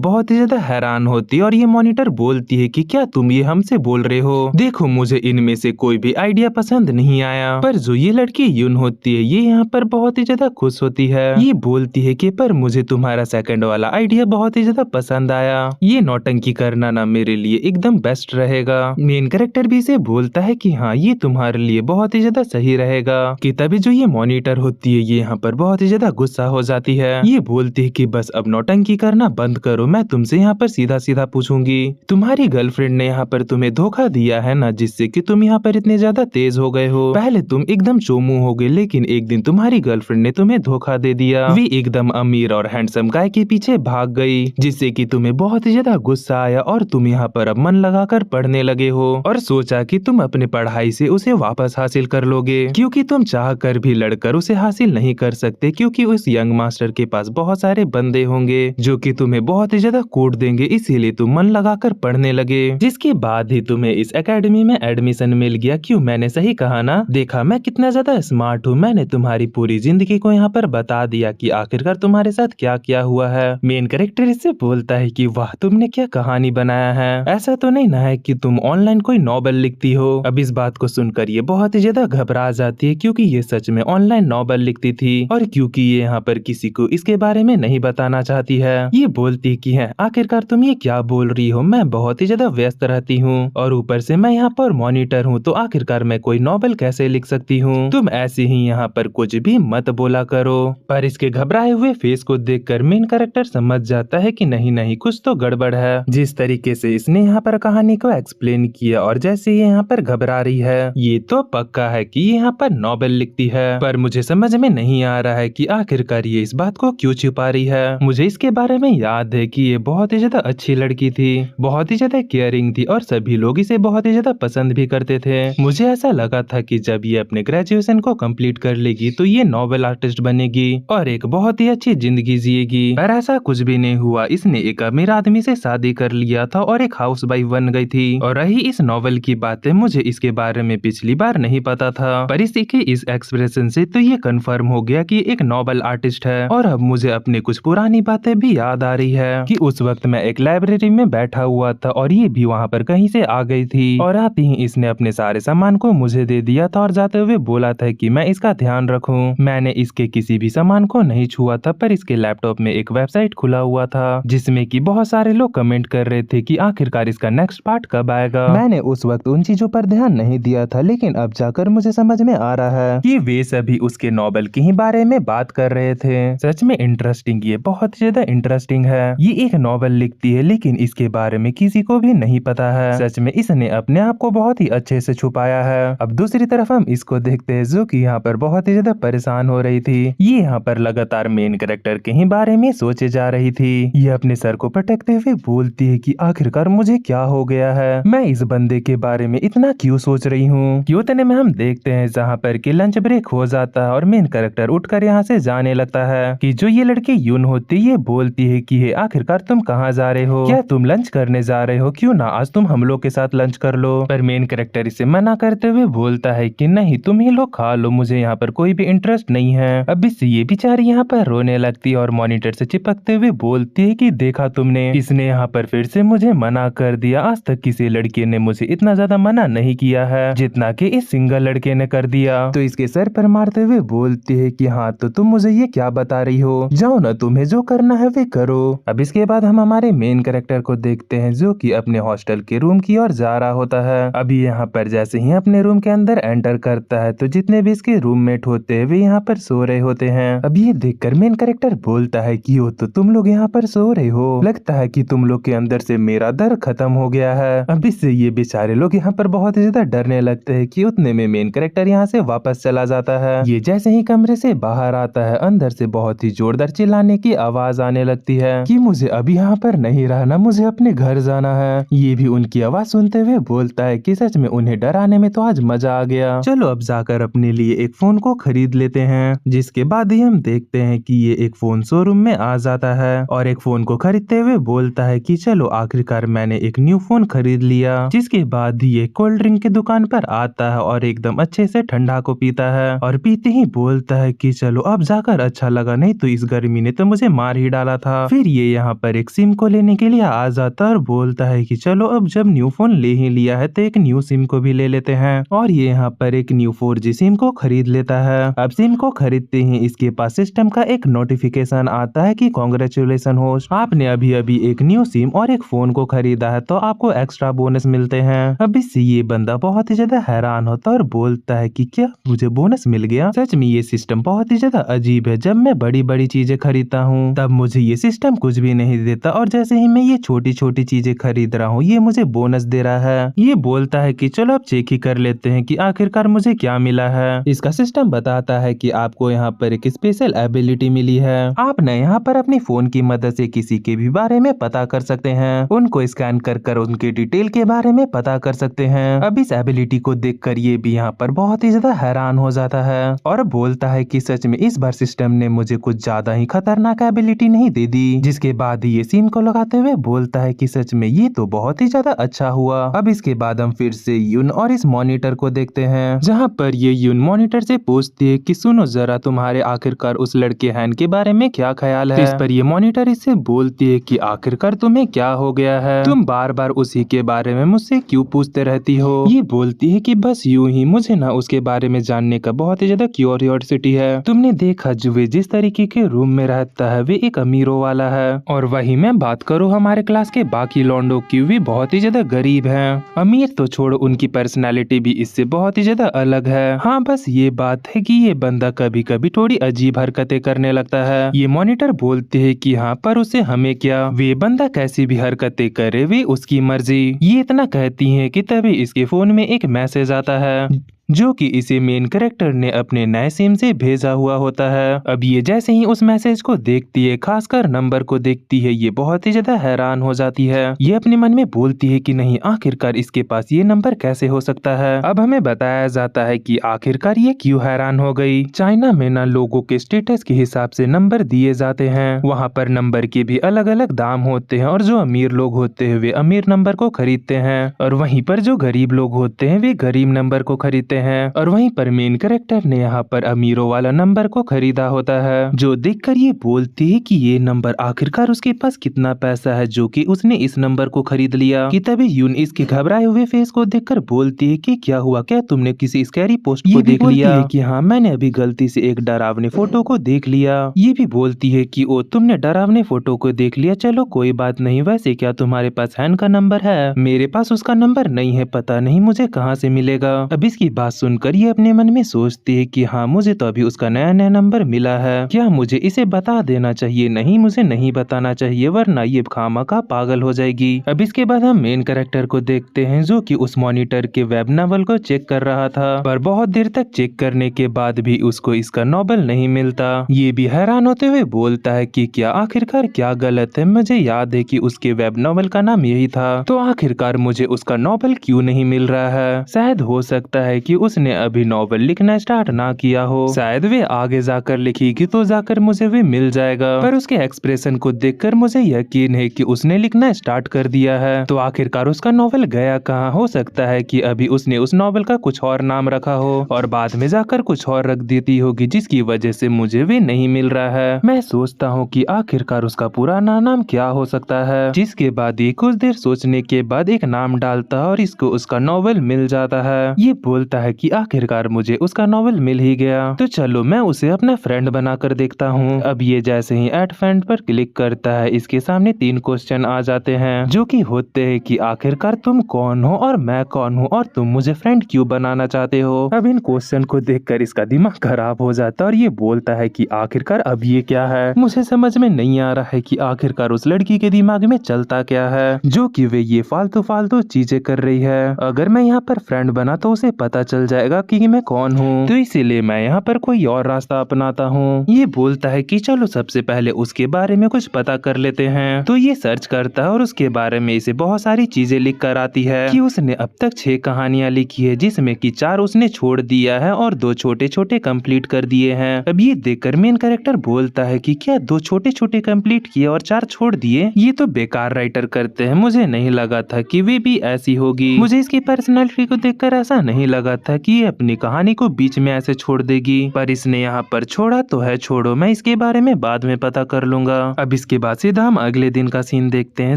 बहुत ही ज्यादा हैरान होती है और ये मॉनिटर बोलती है कि क्या तुम ये हमसे बोल रहे हो? देखो, मुझे इनमें से कोई भी आइडिया पसंद नहीं आया। पर जो ये लड़की यून होती है, ये यहाँ पर बहुत ही ज्यादा खुश होती है। ये बोलती है कि पर मुझे तुम्हारा सेकंड वाला आइडिया बहुत ही ज्यादा पसंद आया। ये नौटंकी करना ना मेरे लिए एकदम बेस्ट रहेगा। मेन कैरेक्टर भी इसे बोलता है कि हाँ, ये तुम्हारे लिए बहुत ही ज्यादा सही रहेगा। कि तभी जो ये मॉनिटर होती है, ये यहाँ पर बहुत ही ज्यादा गुस्सा हो जाती है। ये बोलती है कि बस अब नौटंकी करना बंद करो, मैं तुमसे यहाँ पर सीधा सीधा पूछूंगी, तुम्हारी गर्लफ्रेंड ने यहाँ पर तुम्हें धोखा दिया है ना, जिससे कि तुम यहाँ पर इतने ज्यादा तेज हो गए हो। पहले तुम एकदम चोमू हो गए, लेकिन एक दिन तुम्हारी गर्लफ्रेंड ने तुम्हें धोखा दे दिया। वे एकदम अमीर और हैंडसम गाय के पीछे भाग गई, जिससे कि तुम्हें बहुत ही ज्यादा गुस्सा आया और तुम यहाँ पर अब मन लगाकर पढ़ने लगे हो और सोचा कि तुम अपने पढ़ाई से उसे वापस हासिल कर लोगे, क्योंकि तुम चाह कर भी लड़कर उसे हासिल नहीं कर सकते, क्योंकि उस यंग मास्टर के पास बहुत सारे बंदे होंगे जो कि तुम्हें बहुत ही ज्यादा कूट देंगे, इसीलिए तुम मन लगाकर पढ़ने लगे। जिसके बाद ही तुम्हें इस एकेडमी में एडमिशन मिल गया। क्यों, मैंने सही कहा ना? देखा मैं कितना ज्यादा स्मार्ट हूँ। मैंने तुम्हारी पूरी जिंदगी को यहाँ पर बता दिया कि आखिरकार तुम्हारे साथ क्या क्या हुआ है। मेन कैरेक्टर इससे बोलता है कि वाह, तुमने क्या कहानी बनाया है। ऐसा तो नहीं ना है कि तुम ऑनलाइन कोई नॉवेल लिखती हो? अब इस बात को सुनकर ये बहुत ही ज्यादा घबरा जाती है, क्योंकि ये सच में ऑनलाइन नॉवेल लिखती थी और क्योंकि ये यहाँ पर किसी को इसके बारे में नहीं बताना चाहती है। ये बोलती कि है आखिरकार तुम ये क्या बोल रही हो, मैं बहुत ही ज्यादा व्यस्त रहती हूँ और ऊपर से मैं यहाँ पर मॉनिटर हूँ, तो आखिरकार मैं कोई नॉवेल कैसे लिख सकती हूँ? तुम ऐसे ही यहाँ पर कुछ भी मत बोला करो। पर इसके घबराए हुए फेस को देखकर मेन कैरेक्टर समझ जाता है कि नहीं नहीं, कुछ तो गड़बड़ है। जिस तरीके से इसने यहाँ पर कहानी को एक्सप्लेन किया और जैसे ये यहाँ पर घबरा रही है, ये तो पक्का है कि यहाँ पर नॉवेल लिखती है। पर मुझे समझ में नहीं आ रहा है कि आखिरकार ये इस बात को क्यों छुपा रही है। मुझे इसके बारे में याद है कि ये बहुत ही ज्यादा अच्छी लड़की थी, बहुत ही ज्यादा केयरिंग थी और सभी लोग इसे बहुत ही ज्यादा पसंद भी करते थे। मुझे ऐसा लगा था कि जब ये अपने ग्रेजुएशन को कंप्लीट कर लेगी तो ये नॉवेल आर्टिस्ट बनेगी और एक बहुत ही अच्छी जिंदगी जिएगी। पर ऐसा कुछ भी नहीं हुआ। इसने एक अमीर आदमी से शादी कर लिया था और एक हाउसवाइफ बन गई थी। और रही इस नॉवेल की बातें, मुझे इसके बारे में पिछली बार नहीं पता था, पर इसके इस एक्सप्रेशन से तो ये कंफर्म हो गया कि एक नॉवेल आर्टिस्ट है। और अब मुझे अपनी कुछ पुरानी बातें भी याद आ रही है कि उस वक्त मैं एक लाइब्रेरी में बैठा हुआ था और ये भी वहाँ पर कहीं से आ गई थी और आते ही इसने अपने सारे सामान को मुझे दे दिया था और जाते हुए बोला था कि मैं इसका ध्यान रखूं। मैंने इसके किसी भी सामान को नहीं छुआ था, पर इसके लैपटॉप में एक वेबसाइट खुला हुआ था जिसमें कि बहुत सारे लोग कमेंट कर रहे थे कि आखिरकार इसका नेक्स्ट पार्ट कब आएगा। मैंने उस वक्त उन चीजों पर ध्यान नहीं दिया था, लेकिन अब जाकर मुझे समझ में आ रहा है कि वे सभी उसके नॉवेल के ही बारे में बात कर रहे थे। सच में इंटरेस्टिंग, ये बहुत ज्यादा इंटरेस्टिंग है। ये एक नॉवेल लिखती है लेकिन इसके बारे में किसी को भी नहीं पता है। सच में इसने अपने आप को बहुत ही अच्छे से छुपाया है। अब दूसरी तरफ हम इसको देखते हैं जो कि यहाँ पर बहुत ही ज्यादा परेशान हो रही थी। ये यहाँ पर लगातार मेन कैरेक्टर के ही बारे में सोचे जा रही थी। ये अपने सर को पटकते हुए बोलती है कि आखिरकार मुझे क्या हो गया है, मैं इस बंदे के बारे में इतना क्यों सोच रही हूँ। उतने में हम देखते हैं जहाँ पर कि लंच ब्रेक हो जाता है और मेन कैरेक्टर उठकर यहाँ से जाने लगता है कि जो ये लड़की यून होती है बोलती है कि हे आखिरकार तुम कहाँ जा रहे हो, क्या तुम लंच करने जा रहे हो, क्यों ना आज तुम हम लोग के साथ लंच कर लो। पर मेन कैरेक्टर इसे मना करते हुए बोलता है कि नहीं, तुम ही लोग खा लो, मुझे यहाँ पर कोई भी इंटरेस्ट नहीं है। अब इससे ये बेचारी यहाँ पर रोने लगती है और मॉनिटर से चिपकते हुए बोलती है कि देखा तुमने, इसने यहाँ पर फिर से मुझे मना कर दिया। आज तक किसी लड़के ने मुझे इतना ज्यादा मना नहीं किया है जितना कि इस सिंगल लड़के ने कर दिया। तो इसके सर पर मारते हुए बोलती है कि हाँ, तो तुम मुझे ये क्या बता रही हो, जाओ ना, तुम्हें जो करना है वे करो। अब इसके बाद हम हमारे मेन कैरेक्टर को देखते हैं जो कि अपने हॉस्टल के रूम की ओर जा रहा होता है। अभी यहाँ पर जैसे ही अपने रूम के अंदर एंटर करता है तो जितने भी इसके रूममेट होते हैं वे यहाँ पर सो रहे होते हैं। अब ये देखकर मेन कैरेक्टर बोलता है कि ओ, तो तुम लोग यहाँ पर सो रहे हो, लगता है कि तुम लोग के अंदर से मेरा डर खत्म हो गया है। अब इससे ये बेचारे लोग यहाँ पर बहुत ही ज्यादा डरने लगते हैं कि उतने में मेन कैरेक्टर यहाँ से वापस चला जाता है। ये जैसे ही कमरे से बाहर आता है, अंदर से बहुत ही जोरदार चिल्लाने की आवाज आने लगती है कि मुझे अभी यहाँ पर नहीं रहना, मुझे अपने घर जाना है। ये भी उनकी आवाज सुनते हुए बोलता है कि सच में उन्हें डराने में तो आज मजा आ गया, चलो अब जाकर अपने लिए एक फोन को खरीद लेते हैं। जिसके बाद ही हम देखते हैं कि ये एक फोन शोरूम में आ जाता है और एक फोन को खरीदते हुए बोलता है कि चलो आखिरकार मैंने एक न्यू फोन खरीद लिया। जिसके बाद ये कोल्ड ड्रिंक की दुकान पर आता है और एकदम अच्छे से ठंडा को पीता है और पीते ही बोलता है कि चलो अब जाकर अच्छा लगा, नहीं तो इस गर्मी ने तो मुझे मार ही डाला था। फिर ये यहाँ पर एक सिम को लेने के लिए आ जाता है और बोलता है कि चलो अब जब न्यू फोन ले ही लिया है तो एक न्यू सिम को भी ले लेते हैं, और ये यहाँ पर एक न्यू 4G सिम को खरीद लेता है। अब सिम को खरीदते ही इसके पास सिस्टम का एक नोटिफिकेशन आता है कि कांग्रेचुलेशन होस्ट, आपने अभी अभी एक न्यू सिम और एक फोन को खरीदा है तो आपको एक्स्ट्रा बोनस मिलते हैं। अब इससे ये बंदा बहुत ही ज्यादा हैरान होता है और बोलता है कि क्या मुझे बोनस मिल गया? सच में ये सिस्टम बहुत ही ज्यादा अजीब है, जब मैं बड़ी बड़ी चीजें खरीदता हूँ तब मुझे ये सिस्टम कुछ भी नहीं देता, और जैसे ही मैं ये छोटी छोटी चीजें खरीद रहा हूँ ये मुझे बोनस दे रहा है। ये बोलता है कि चलो अब चेक ही कर लेते हैं कि आखिरकार मुझे क्या मिला है। इसका सिस्टम बताता है कि आपको यहाँ पर एक स्पेशल एबिलिटी मिली है, आप न यहाँ पर अपनी फोन की मदद से किसी के भी बारे में पता कर सकते हैं, उनको स्कैन कर कर उनके डिटेल के बारे में पता कर सकते हैं। अब इस एबिलिटी को देखकर ये भी यहाँ पर बहुत ही ज्यादा हैरान हो जाता है और बोलता है कि सच में इस बार सिस्टम ने मुझे कुछ ज्यादा ही खतरनाक एबिलिटी नहीं दे दी। जिसके बाद ये सिम को लगाते हुए बोलता है कि सच में ये तो बहुत ही ज्यादा अच्छा हुआ। अब इसके बाद हम फिर से यून और इस मॉनिटर को देखते हैं, जहाँ पर ये यून मॉनिटर से पूछती है कि सुनो जरा, तुम्हारे आखिरकार उस लड़के हैन के बारे में क्या ख्याल है? इस पर ये मॉनिटर इससे बोलती है कि आखिरकार तुम्हें क्या हो गया है, तुम बार बार उसी के बारे में मुझसे क्यों पूछते रहती हो? ये बोलती है कि बस यूं ही मुझे ना उसके बारे में जानने का बहुत ही ज्यादा क्यूरियोसिटी है। तुमने देखा जुवे जिस तरीके के रूम में रहता है वे एक अमीरों वाला है, और वही मैं बात करूँ हमारे क्लास के बाकी लौंडों की, भी बहुत ही ज्यादा गरीब हैं। अमीर तो छोड़ो, उनकी पर्सनालिटी भी इससे बहुत ही ज्यादा अलग है। हाँ बस ये बात है कि ये बंदा कभी कभी थोड़ी अजीब हरकतें करने लगता है। ये मॉनिटर बोलते है कि हाँ पर उसे हमें क्या, वे बंदा कैसी भी हरकतें करे वे उसकी मर्जी। ये इतना कहती है कि तभी इसके फोन में एक मैसेज आता है जो कि इसे मेन कैरेक्टर ने अपने नए सिम से भेजा हुआ होता है। अब ये जैसे ही उस मैसेज को देखती है, खासकर नंबर को देखती है, ये बहुत ही ज्यादा हैरान हो जाती है। ये अपने मन में बोलती है कि नहीं, आखिरकार इसके पास ये नंबर कैसे हो सकता है। अब हमें बताया जाता है कि आखिरकार ये क्यों हैरान हो गई। चाइना में ना लोगों के स्टेटस के हिसाब से नंबर दिए जाते हैं, वहाँ पर नंबर के भी अलग अलग दाम होते हैं, और जो अमीर लोग होते हैं वे अमीर नंबर को खरीदते हैं, और वहीं पर जो गरीब लोग होते हैं वे गरीब नंबर को खरीदते हैं। और वहीं पर मेन कैरेक्टर ने यहाँ पर अमीरों वाला नंबर को खरीदा होता है, जो देखकर ये बोलती है कि ये नंबर आखिरकार उसके पास कितना पैसा है जो कि उसने इस नंबर को खरीद लिया। कि तभी यून इसके घबराए हुए फेस को देखकर बोलती है कि क्या हुआ, क्या तुमने किसी स्कैरी पोस्ट को देख लिया? है कि हाँ मैंने अभी गलती से एक डरावने फोटो को देख लिया। ये भी बोलती है कि ओ तुमने डरावने फोटो को देख लिया, चलो कोई बात नहीं, वैसे क्या तुम्हारे पास हैन का नंबर है? मेरे पास उसका नंबर नहीं है, पता नहीं मुझे कहाँ से मिलेगा। अब इसकी बात सुनकर ये अपने मन में सोचती है कि हाँ मुझे तो अभी उसका नया नया नंबर मिला है, क्या मुझे इसे बता देना चाहिए? नहीं, मुझे नहीं बताना चाहिए वरना ये खामखा पागल हो जाएगी। अब इसके बाद हम मेन कैरेक्टर को देखते हैं जो कि उस मॉनिटर के वेब नॉवल को चेक कर रहा था, पर बहुत देर तक चेक करने के बाद भी उसको इसका नॉवल नहीं मिलता। ये भी हैरान होते हुए बोलता है कि क्या आखिरकार क्या गलत है, मुझे याद है कि उसके वेब नॉवल का नाम यही था, तो आखिरकार मुझे उसका नॉवल क्यों नहीं मिल रहा है? शायद हो सकता है कि उसने अभी नॉवल लिखना स्टार्ट ना किया हो, शायद वे आगे जाकर लिखेगी तो जाकर मुझे वे मिल जाएगा। पर उसके एक्सप्रेशन को देखकर मुझे यकीन है कि उसने लिखना स्टार्ट कर दिया है, तो आखिरकार उसका नॉवल गया कहाँ? हो सकता है कि अभी उसने उस नॉवल का कुछ और नाम रखा हो और बाद में जाकर कुछ और रख देती होगी, जिसकी वजह से मुझे वे नहीं मिल रहा है। मैं सोचता हूँ कि आखिरकार उसका पुराना नाम क्या हो सकता है। जिसके बाद ये कुछ देर सोचने के बाद एक नाम डालता है और इसको उसका नॉवल मिल जाता है। ये बोलता है कि आखिरकार मुझे उसका नॉवल मिल ही गया, तो चलो मैं उसे अपना फ्रेंड बनाकर देखता हूँ। अब ये जैसे ही ऐड फ्रेंड पर क्लिक करता है, इसके सामने 3 क्वेश्चन आ जाते हैं जो कि होते हैं कि आखिरकार तुम कौन हो और मैं कौन हूँ और तुम मुझे फ्रेंड क्यों बनाना चाहते हो। अब इन क्वेश्चन को देखकर इसका दिमाग खराब हो जाता है और ये बोलता है कि आखिरकार अब ये क्या है, मुझे समझ में नहीं आ रहा है कि आखिरकार उस लड़की के दिमाग में चलता क्या है जो कि वे ये फालतू फालतू चीजें कर रही है। अगर मैं यहाँ पर फ्रेंड बना तो उसे पता चल जाएगा कि मैं कौन हूँ, तो इसीलिए मैं यहाँ पर कोई और रास्ता अपनाता हूँ। ये बोलता है कि चलो सबसे पहले उसके बारे में कुछ पता कर लेते हैं। तो ये सर्च करता है और उसके बारे में इसे बहुत सारी चीजें लिख कर आती है कि उसने अब तक 6 कहानियां लिखी है, जिसमें कि 4 उसने छोड़ दिया है और 2 छोटे छोटे कंप्लीट कर दिए हैं। अब ये देखकर मेन कैरेक्टर बोलता है कि क्या 2 छोटे छोटे कंप्लीट किए और 4 छोड़ दिए, ये तो बेकार राइटर करते हैं, मुझे नहीं लगा था कि वे भी ऐसी होगी। मुझे इसकी पर्सनालिटी को देखकर ऐसा नहीं लगा था कि ये अपनी कहानी को बीच में ऐसे छोड़ देगी, पर इसने यहाँ पर छोड़ा तो है। छोड़ो, मैं इसके बारे में बाद में पता कर लूंगा। अब इसके बाद सीधा हम अगले दिन का सीन देखते हैं,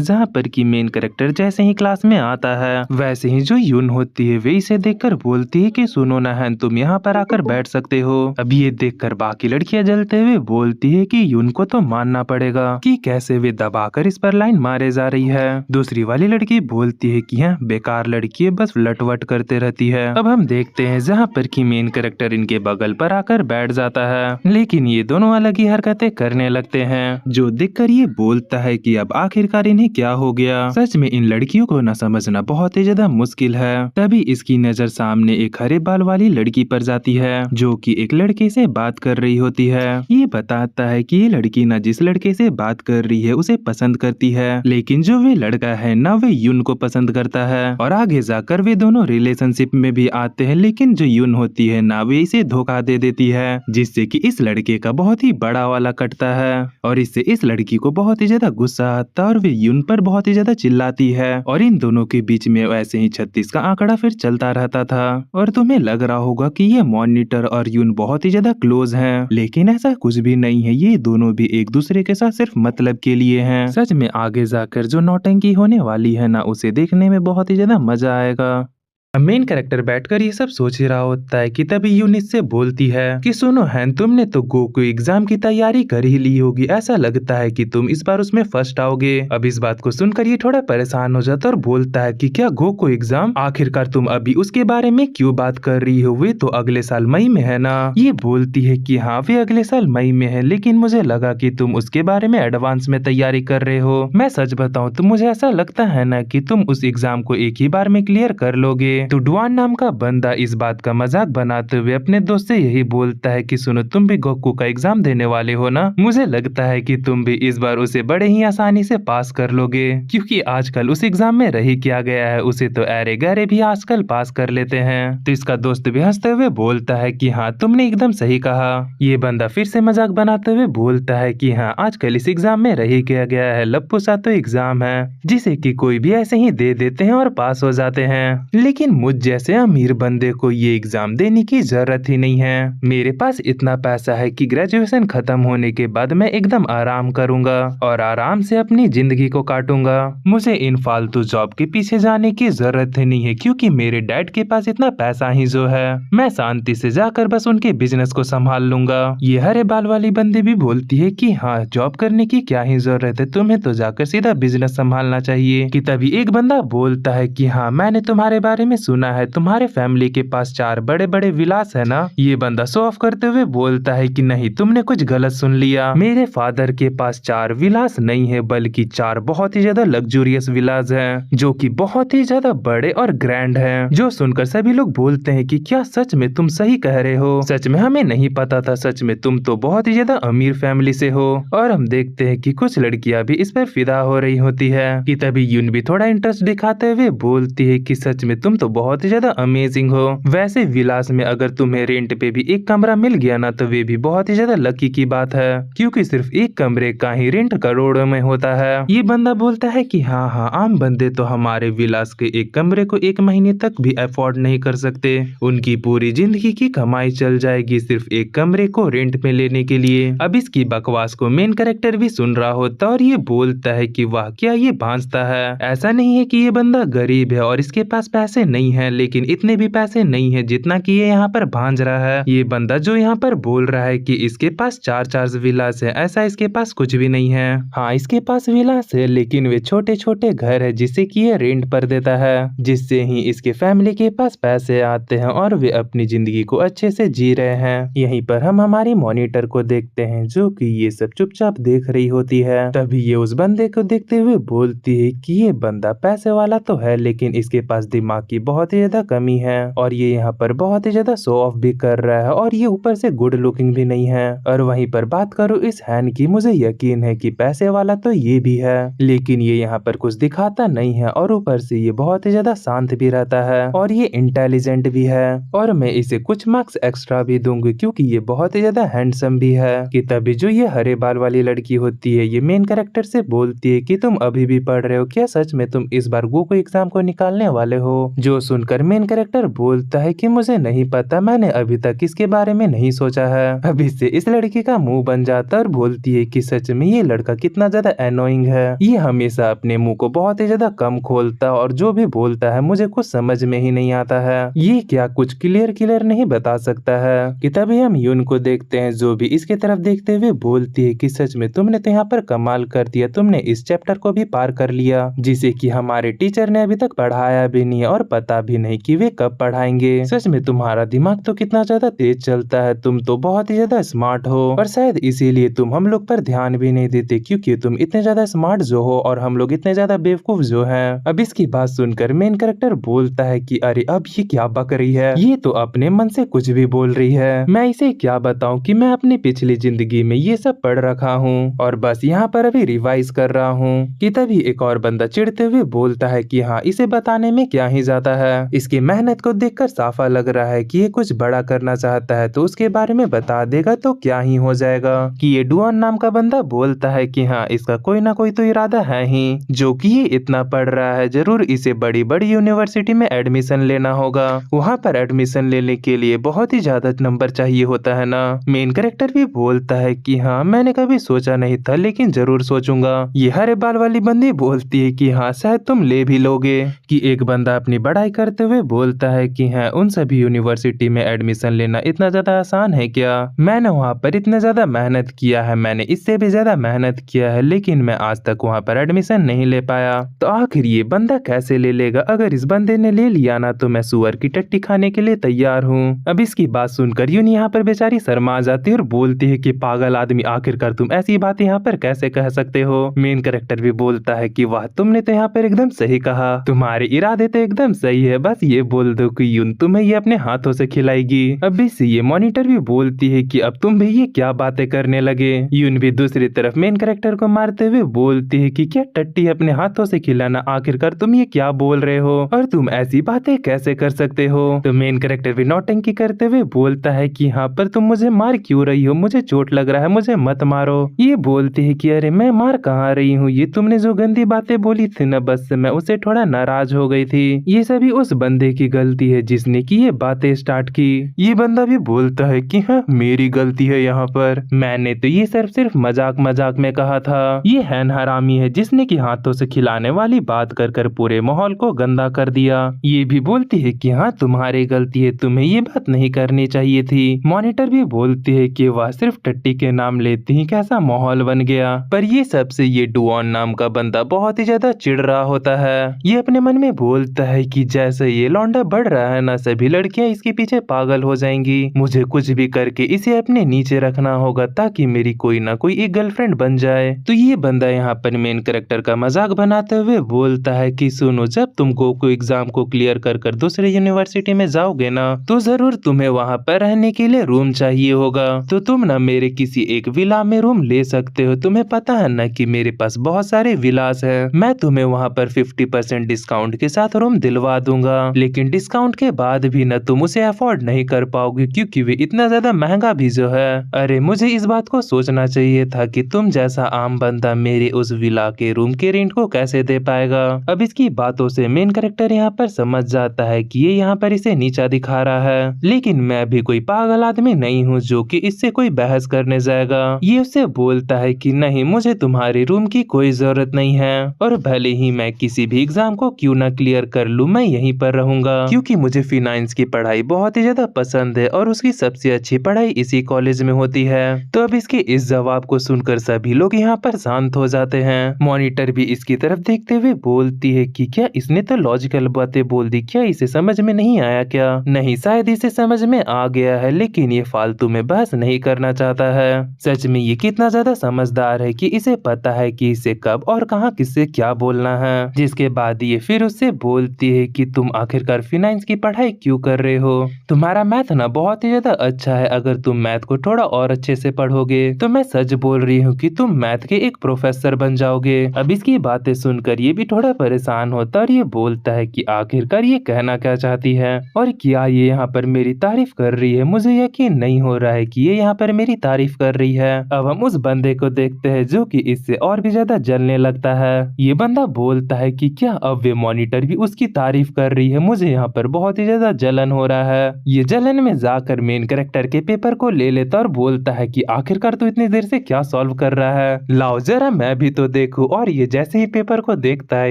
जहाँ पर कि मेन कैरेक्टर जैसे ही क्लास में आता है, वैसे ही जो यून होती है वे इसे देखकर बोलती है कि सुनो नहन, तुम यहाँ पर आकर बैठ सकते हो। अब ये देखकर बाकी लड़कियां जलते हुए बोलती है कि यून को तो मानना पड़ेगा कि कैसे वे दबाकर इस पर लाइन मारे जा रही है। दूसरी वाली लड़की बोलती है कि यह बेकार लड़की है, बस लटवट करते रहती है। अब हम देखते हैं जहाँ पर कि मेन कैरेक्टर इनके बगल पर आकर बैठ जाता है, लेकिन ये दोनों अलग ही हरकतें करने लगते हैं, जो देखकर ये बोलता है कि अब आखिरकार इन्हें क्या हो गया। सच में इन लड़कियों को न समझना बहुत ही ज्यादा मुश्किल है। तभी इसकी नजर सामने एक हरे बाल वाली लड़की पर जाती है, जो कि एक लड़के से बात कर रही होती है। ये बताता है कि ये लड़की न जिस लड़के से बात कर रही है उसे पसंद करती है, लेकिन जो वे लड़का है न वे यून को पसंद करता है, और आगे जाकर वे दोनों रिलेशनशिप में भी आते हैं। लेकिन जो यून होती है ना वे इसे धोखा दे देती है, जिससे कि इस लड़के का बहुत ही बड़ा वाला कटता है, और इससे इस लड़की को बहुत ही ज्यादा गुस्सा आता है और वे यून पर बहुत ही ज्यादा चिल्लाती है। और इन दोनों के बीच में वैसे ही 36 का आंकड़ा फिर चलता रहता था। और तुम्हें लग रहा होगा कि ये मॉनिटर और यून बहुत ही ज्यादा क्लोज हैं, लेकिन ऐसा कुछ भी नहीं है। ये दोनों भी एक दूसरे के साथ सिर्फ मतलब के लिए हैं। सच में आगे जाकर जो नौटंकी होने वाली है ना, उसे देखने में बहुत ही ज्यादा मजा आएगा। मेन कैरेक्टर बैठकर ये सब सोच ही रहा होता है कि तभी यूनिस से बोलती है कि सुनो हैन, तुमने तो गोकू एग्जाम की तैयारी कर ही ली होगी, ऐसा लगता है कि तुम इस बार उसमें फर्स्ट आओगे। अब इस बात को सुनकर ये थोड़ा परेशान हो जाता है और बोलता है कि क्या गोकू एग्जाम, आखिरकार तुम अभी उसके बारे में क्यों बात कर रही हो, वे तो अगले साल मई में है ना। ये बोलती है कि हाँ वे अगले साल मई में है, लेकिन मुझे लगा कि तुम उसके बारे में एडवांस में तैयारी कर रहे हो। मैं सच बताऊं तो मुझे ऐसा लगता है ना कि तुम उस एग्जाम को एक ही बार में क्लियर कर लोगे। तो डुआन नाम का बंदा इस बात का मजाक बनाते हुए अपने दोस्त से यही बोलता है कि सुनो, तुम भी गोकू का एग्जाम देने वाले हो ना, मुझे लगता है कि तुम भी इस बार उसे बड़े ही आसानी से पास कर लोगे, क्योंकि आजकल उस एग्जाम में रही क्या गया है, उसे तो अरे गहरे भी आजकल पास कर लेते हैं। तो इसका दोस्त भी हंसते हुए बोलता है कि हाँ तुमने एकदम सही कहा। ये बंदा फिर से मजाक बनाते हुए बोलता है कि हाँ आजकल इस एग्जाम में रही क्या गया है, लप्पू सा तो एग्जाम है जिसे कि कोई भी ऐसे ही दे देते हैं और पास हो जाते हैं, लेकिन मुझ जैसे अमीर बंदे को ये एग्जाम देने की जरूरत ही नहीं है। मेरे पास इतना पैसा है कि ग्रेजुएशन खत्म होने के बाद मैं एकदम आराम करूंगा और आराम से अपनी जिंदगी को काटूंगा। मुझे इन फालतू जॉब के पीछे जाने की जरूरत ही नहीं है, क्योंकि मेरे डैड के पास इतना पैसा ही जो है, मैं शांति से जाकर बस उनके बिजनेस को संभाल लूंगा। ये हरे बाल वाली बंदी भी बोलती है कि हाँ जॉब करने की क्या ही जरूरत है, तुम्हें तो जाकर सीधा बिजनेस संभालना चाहिए। कि तभी एक बंदा बोलता है कि हाँ मैंने तुम्हारे बारे में सुना है, तुम्हारे फैमिली के पास 4 बड़े बड़े विलास है ना। ये बंदा शो ऑफ करते हुए बोलता है कि नहीं तुमने कुछ गलत सुन लिया, मेरे फादर के पास 4 विलास नहीं है, बल्कि 4 बहुत ही ज्यादा लग्जूरियस विलास हैं, जो कि बहुत ही ज्यादा बड़े और ग्रैंड हैं। जो सुनकर सभी लोग बोलते हैं कि क्या सच में तुम सही कह रहे हो, सच में हमें नहीं पता था, सच में तुम तो बहुत ही ज्यादा अमीर फैमिली से हो। और हम देखते हैं कि कुछ लड़कियां भी इस पर फिदा हो रही होती है। कि तभी यून भी थोड़ा इंटरेस्ट दिखाते हुए बोलती है कि सच में तुम तो बहुत ही ज्यादा अमेजिंग हो। वैसे विलास में अगर तुम्हें रेंट पे भी एक कमरा मिल गया ना, तो वे भी बहुत ही ज्यादा लकी की बात है, क्योंकि सिर्फ एक कमरे का ही रेंट करोड़ों में होता है। ये बंदा बोलता है कि हाँ हाँ आम बंदे तो हमारे विलास के एक कमरे को 1 महीने तक भी अफोर्ड नहीं कर सकते, उनकी पूरी जिंदगी की कमाई चल जाएगी सिर्फ एक कमरे को रेंट में लेने के लिए। अब इसकी बकवास को मेन कैरेक्टर भी सुन रहा होता और ये बोलता है कि वाह क्या ये भांजता है। ऐसा नहीं है कि ये बंदा गरीब है और इसके पास पैसे नहीं है, लेकिन इतने भी पैसे नहीं है जितना कि ये यहाँ पर भांज रहा है। ये बंदा जो यहाँ पर बोल रहा है कि इसके पास 4 विलास है, ऐसा इसके पास कुछ भी नहीं है। हाँ इसके पास विलास है, लेकिन वे छोटे छोटे घर है जिसे कि ये रेंट पर देता है, जिससे ही इसके फैमिली के पास पैसे आते हैं और वे अपनी जिंदगी को अच्छे से जी रहे हैं। यहीं पर हम हमारी मॉनिटर को देखते हैं, जो कि ये सब चुपचाप देख रही होती है। तभी ये उस बंदे को देखते हुए बोलती है कि ये बंदा पैसे वाला तो है, लेकिन इसके पास दिमाग की बहुत ही ज्यादा कमी है और ये यहाँ पर बहुत ही ज्यादा शो ऑफ भी कर रहा है और ये ऊपर से गुड लुकिंग भी नहीं है। और वहीं पर बात करूँ इस हैन की, मुझे यकीन है कि पैसे वाला तो ये भी है, लेकिन ये यहाँ पर कुछ दिखाता नहीं है और ऊपर से ये बहुत ही ज्यादा शांत भी रहता है और ये इंटेलिजेंट भी है और मैं इसे कुछ मार्क्स एक्स्ट्रा भी दूंगी क्योंकि ये बहुत ही ज्यादा हैंडसम भी है। कि तभी जो ये हरे बाल वाली लड़की होती है ये मेन कैरेक्टर से बोलती है कि तुम अभी भी पढ़ रहे हो क्या, सच में तुम इस बार गो को एग्जाम को निकालने वाले हो। जो सुनकर मेन कैरेक्टर बोलता है कि मुझे नहीं पता, मैंने अभी तक इसके बारे में नहीं सोचा है। अभी से इस लड़की का मुंह बन जाता और बोलती है कि सच में ये लड़का कितना ज्यादा एनोइंग है, ये हमेशा अपने मुंह को बहुत ही ज्यादा कम खोलता और जो भी बोलता है मुझे कुछ समझ में ही नहीं आता है, ये क्या कुछ क्लियर नहीं बता सकता है। कि तभी हम यून को देखते हैं जो भी इसके तरफ देखते हुए बोलती है कि सच में तुमने तो यहाँ पर कमाल कर दिया, तुमने इस चैप्टर को भी पार कर लिया जिसे कि हमारे टीचर ने अभी तक पढ़ाया भी नहीं है और पता भी नहीं कि वे कब पढ़ाएंगे। सच में तुम्हारा दिमाग तो कितना ज्यादा तेज चलता है, तुम तो बहुत ही ज्यादा स्मार्ट हो और शायद इसीलिए तुम हम लोग पर ध्यान भी नहीं देते क्योंकि तुम इतने ज्यादा स्मार्ट जो हो और हम लोग इतने ज्यादा बेवकूफ जो हैं। अब इसकी बात सुनकर मेन कैरेक्टर बोलता है कि अरे अब ये क्या बक रही है, ये तो अपने मन से कुछ भी बोल रही है, मैं इसे क्या बताऊं कि मैं अपनी पिछली जिंदगी में ये सब पढ़ रखा हूँ और बस यहाँ पर अभी रिवाइज कर रहा हूँ। कि तभी एक और बंदा चिढ़ते हुए बोलता है कि हाँ इसे बताने में क्या ही जाता है, इसकी मेहनत को देखकर साफा लग रहा है कि ये कुछ बड़ा करना चाहता है तो उसके बारे में बता देगा तो क्या ही हो जाएगा। कि ये डुआन नाम का बंदा बोलता है कि हाँ इसका कोई ना कोई तो इरादा है ही, जो कि ये इतना पढ़ रहा है जरूर इसे बड़ी बड़ी यूनिवर्सिटी में एडमिशन लेना होगा, वहाँ पर एडमिशन लेने के लिए बहुत ही ज्यादा नंबर चाहिए होता है ना। मेन कैरेक्टर भी बोलता है कि हाँ मैंने कभी सोचा नहीं था लेकिन जरूर सोचूंगा। ये हरे बाल वाली बंदी बोलती है कि हाँ शायद तुम ले भी लोगे। कि एक बंदा अपनी पढ़ाई करते हुए बोलता है कि हाँ उन सभी यूनिवर्सिटी में एडमिशन लेना इतना ज्यादा आसान है क्या, मैंने वहाँ पर इतना ज्यादा मेहनत किया है, मैंने इससे भी ज्यादा मेहनत किया है लेकिन मैं आज तक वहाँ पर एडमिशन नहीं ले पाया, तो आखिर ये बंदा कैसे ले लेगा, अगर इस बंदे ने ले लिया ना तो मैं सुअर की टट्टी खाने के लिए तैयार हूँ। अब इसकी बात सुनकर यून यहाँ पर बेचारी शर्मा जाती है और बोलती है कि पागल आदमी, आखिरकार तुम ऐसी बात यहाँ पर कैसे कह सकते हो। मेन कैरेक्टर भी बोलता है कि वाह तुमने तो यहाँ पर एकदम सही कहा, तुम्हारे इरादे तो एकदम सही है, बस ये बोल दो कि यून तुम्हें ये अपने हाथों से खिलाएगी। अब इससे ये मॉनिटर भी बोलती है कि अब तुम भी ये क्या बातें करने लगे। यून भी दूसरी तरफ मेन कैरेक्टर को मारते हुए बोलती है कि क्या टट्टी अपने हाथों से खिलाना, आखिरकार तुम ये क्या बोल रहे हो और तुम ऐसी बातें कैसे कर सकते हो। तो मेन कैरेक्टर भी नौटंकी करते हुए बोलता है कि हाँ पर तुम मुझे मार क्यों रही हो, मुझे चोट लग रहा है, मुझे मत मारो। ये बोलती है कि अरे मैं मार कहाँ रही हूँ, ये तुमने जो गंदी बातें बोली थी ना बस मैं उससे थोड़ा नाराज हो गई थी, ये सभी उस बंदे की गलती है जिसने की ये बातें स्टार्ट की। ये बंदा भी बोलता है कि हाँ मेरी गलती है यहाँ पर, मैंने तो ये सिर्फ मजाक में कहा था, ये हैन हरामी है जिसने की हाथों से खिलाने वाली बात कर पूरे माहौल को गंदा कर दिया। ये भी बोलती है कि हाँ तुम्हारी गलती है, तुम्हें ये बात नहीं करनी चाहिए थी। मॉनिटर भी बोलती है कि वह सिर्फ टट्टी के नाम लेती ही कैसा माहौल बन गया। पर ये सबसे ये डुआन नाम का बंदा बहुत ही ज्यादा चिढ़ रहा होता है। ये अपने मन में बोलता है कि जैसे ये लौंडा बढ़ रहा है ना सभी लड़कियां इसके पीछे पागल हो जाएंगी, मुझे कुछ भी करके इसे अपने नीचे रखना होगा ताकि मेरी कोई ना कोई एक गर्लफ्रेंड बन जाए। तो ये बंदा यहाँ पर मेन कैरेक्टर का मजाक बनाते हुए बोलता है कि सुनो जब तुम को एग्जाम को क्लियर कर दूसरे यूनिवर्सिटी में जाओगे ना तो जरूर तुम्हें वहाँ पर रहने के लिए रूम चाहिए होगा, तो तुम ना मेरे किसी एक विला में रूम ले सकते हो, तुम्हें पता है ना कि मेरे पास बहुत सारे विलास है, मैं तुम्हें वहाँ पर 50% डिस्काउंट के साथ रूम दिलवा दूंगा, लेकिन डिस्काउंट के बाद भी न तुम उसे अफोर्ड नहीं कर पाओगे क्योंकि वे इतना ज्यादा महंगा भी जो है। अरे मुझे इस बात को सोचना चाहिए था कि तुम जैसा आम बंदा मेरे उस विला के रूम के रेंट को कैसे दे पाएगा। अब इसकी बातों से मेन कैरेक्टर यहाँ पर समझ जाता है कि ये यहाँ पर इसे नीचा दिखा रहा है, लेकिन मैं भी कोई पागल आदमी नहीं हूँ जो कि इससे कोई बहस करने जाएगा। ये उससे बोलता है कि नहीं मुझे तुम्हारे रूम की कोई जरूरत नहीं है और भले ही मैं किसी भी एग्जाम को क्यों ना क्लियर कर लूँ मैं यहीं पर रहूंगा क्योंकि मुझे फाइनेंस की पढ़ाई बहुत ही ज्यादा पसंद है और उसकी सबसे अच्छी पढ़ाई इसी कॉलेज में होती है। तो अब इसके इस जवाब को सुनकर सभी लोग यहाँ पर शांत हो जाते हैं। मॉनिटर भी इसकी तरफ देखते हुए बोलती है कि क्या इसने तो लॉजिकल बातें बोल दी, क्या इसे समझ में नहीं आया क्या? नहीं शायद इसे समझ में आ गया है लेकिन ये फालतू में बहस नहीं करना चाहता है। सच में ये कितना ज्यादा समझदार है कि इसे पता है कि इसे कब और कहां किससे क्या बोलना है। जिसके बाद ये फिर उससे बोलती है कि तुम आखिरकार फाइनेंस की पढ़ाई क्यों कर रहे हो? तुम्हारा मैथ ना बहुत ही ज्यादा अच्छा है, अगर तुम मैथ को थोड़ा और अच्छे से पढ़ोगे तो मैं सच बोल रही हूँ कि तुम मैथ के एक प्रोफेसर बन जाओगे। अब इसकी बातें सुनकर ये भी थोड़ा परेशान होता है और ये बोलता है कि आखिरकार ये कहना क्या चाहती है और क्या ये यहाँ पर मेरी तारीफ कर रही है। मुझे यकीन नहीं हो रहा है कि ये यहाँ पर मेरी तारीफ कर रही है। अब हम उस बंदे को देखते हैं जो कि इससे और भी ज्यादा जलने लगता है। ये बंदा बोलता है कि क्या अब वे मॉनिटर भी उसकी तारीफ कर रही है? मुझे यहाँ पर बहुत ही ज्यादा जलन हो रहा है। ये जलन में जाकर मेन कैरेक्टर के पेपर को ले लेता और बोलता है कि आखिरकार तू इतनी देर से क्या सॉल्व कर रहा है, लाओ जरा मैं भी तो देखूं। और ये जैसे ही पेपर को देखता है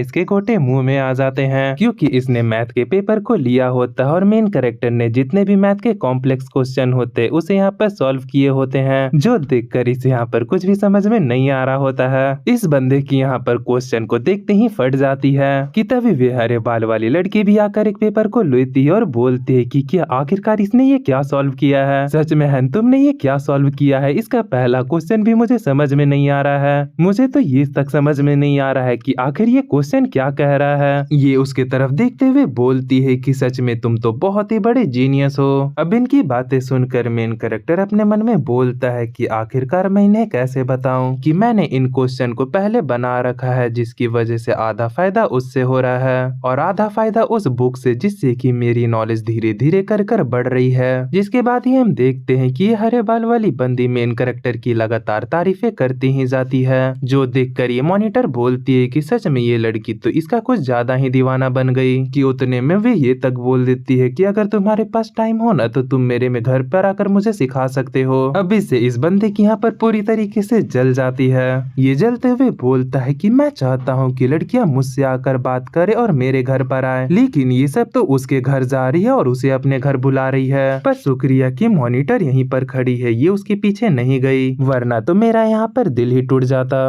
इसके गोटे मुंह में आ जाते हैं, क्योंकि इसने मैथ के पेपर को लिया होता है और मेन कैरेक्टर ने जितने भी मैथ के कॉम्प्लेक्स क्वेश्चन होते हैं उसे यहाँ पर सॉल्व किए होते हैं, जो देखकर इसे यहाँ पर कुछ भी समझ में नहीं आ रहा होता है। इस बंदे की यहाँ पर क्वेश्चन को देखते ही फट जाती है कि तभी वे हरे बाल वाली लड़की भी आकर एक पेपर को लेती है और बोलती है कि क्या आखिरकार इसने ये क्या सॉल्व किया है? सच में है तुमने ये क्या सॉल्व किया है? इसका पहला क्वेश्चन भी मुझे समझ में नहीं आ रहा है। मुझे तो ये तक समझ में नहीं आ रहा है कि आखिर ये क्वेश्चन क्या कह रहा है। ये उसके तरफ देखते हुए बोलती है कि सच में तुम तो बहुत ही बड़े जीनियस हो। अब इनकी बातें सुनकर मेन कैरेक्टर अपने मन में बोलता है कि आखिरकार मैं इन्हें कैसे बताऊं कि मैंने इन क्वेश्चन को पहले बना रखा है, जिसकी वजह से आधा फायदा उससे हो रहा है और आधा फायदा उस बुक से, जिससे कि मेरी नॉलेज धीरे धीरे कर कर बढ़ रही है। जिसके बाद ही हम देखते हैं कि ये हरे बाल वाली बंदी मेन कैरेक्टर की लगातार तारीफें करती ही जाती है, जो देखकर ये मॉनिटर बोलती है कि सच में ये लड़की तो इसका कुछ ज्यादा ही दीवाना बन गई कि उतने में वे ये तक बोल देती है कि अगर तुम्हारे पास टाइम हो ना तो तुम मेरे में घर पर आकर मुझे सिखा सकते हो। अब इससे इस बंदे की यहाँ पर पूरी तरीके से जल जाती है। ये जलते हुए बोलता है कि मैं चाहता हूँ कि लड़कियां मुझसे आकर बात करे और मेरे घर पर आए, लेकिन ये सब तो उसके घर जा रही है और उसे अपने घर बुला रही है। पर शुक्रिया कि मॉनिटर यहीं पर खड़ी है, ये उसके पीछे नहीं गई, वरना तो मेरा यहाँ पर दिल ही टूट जाता।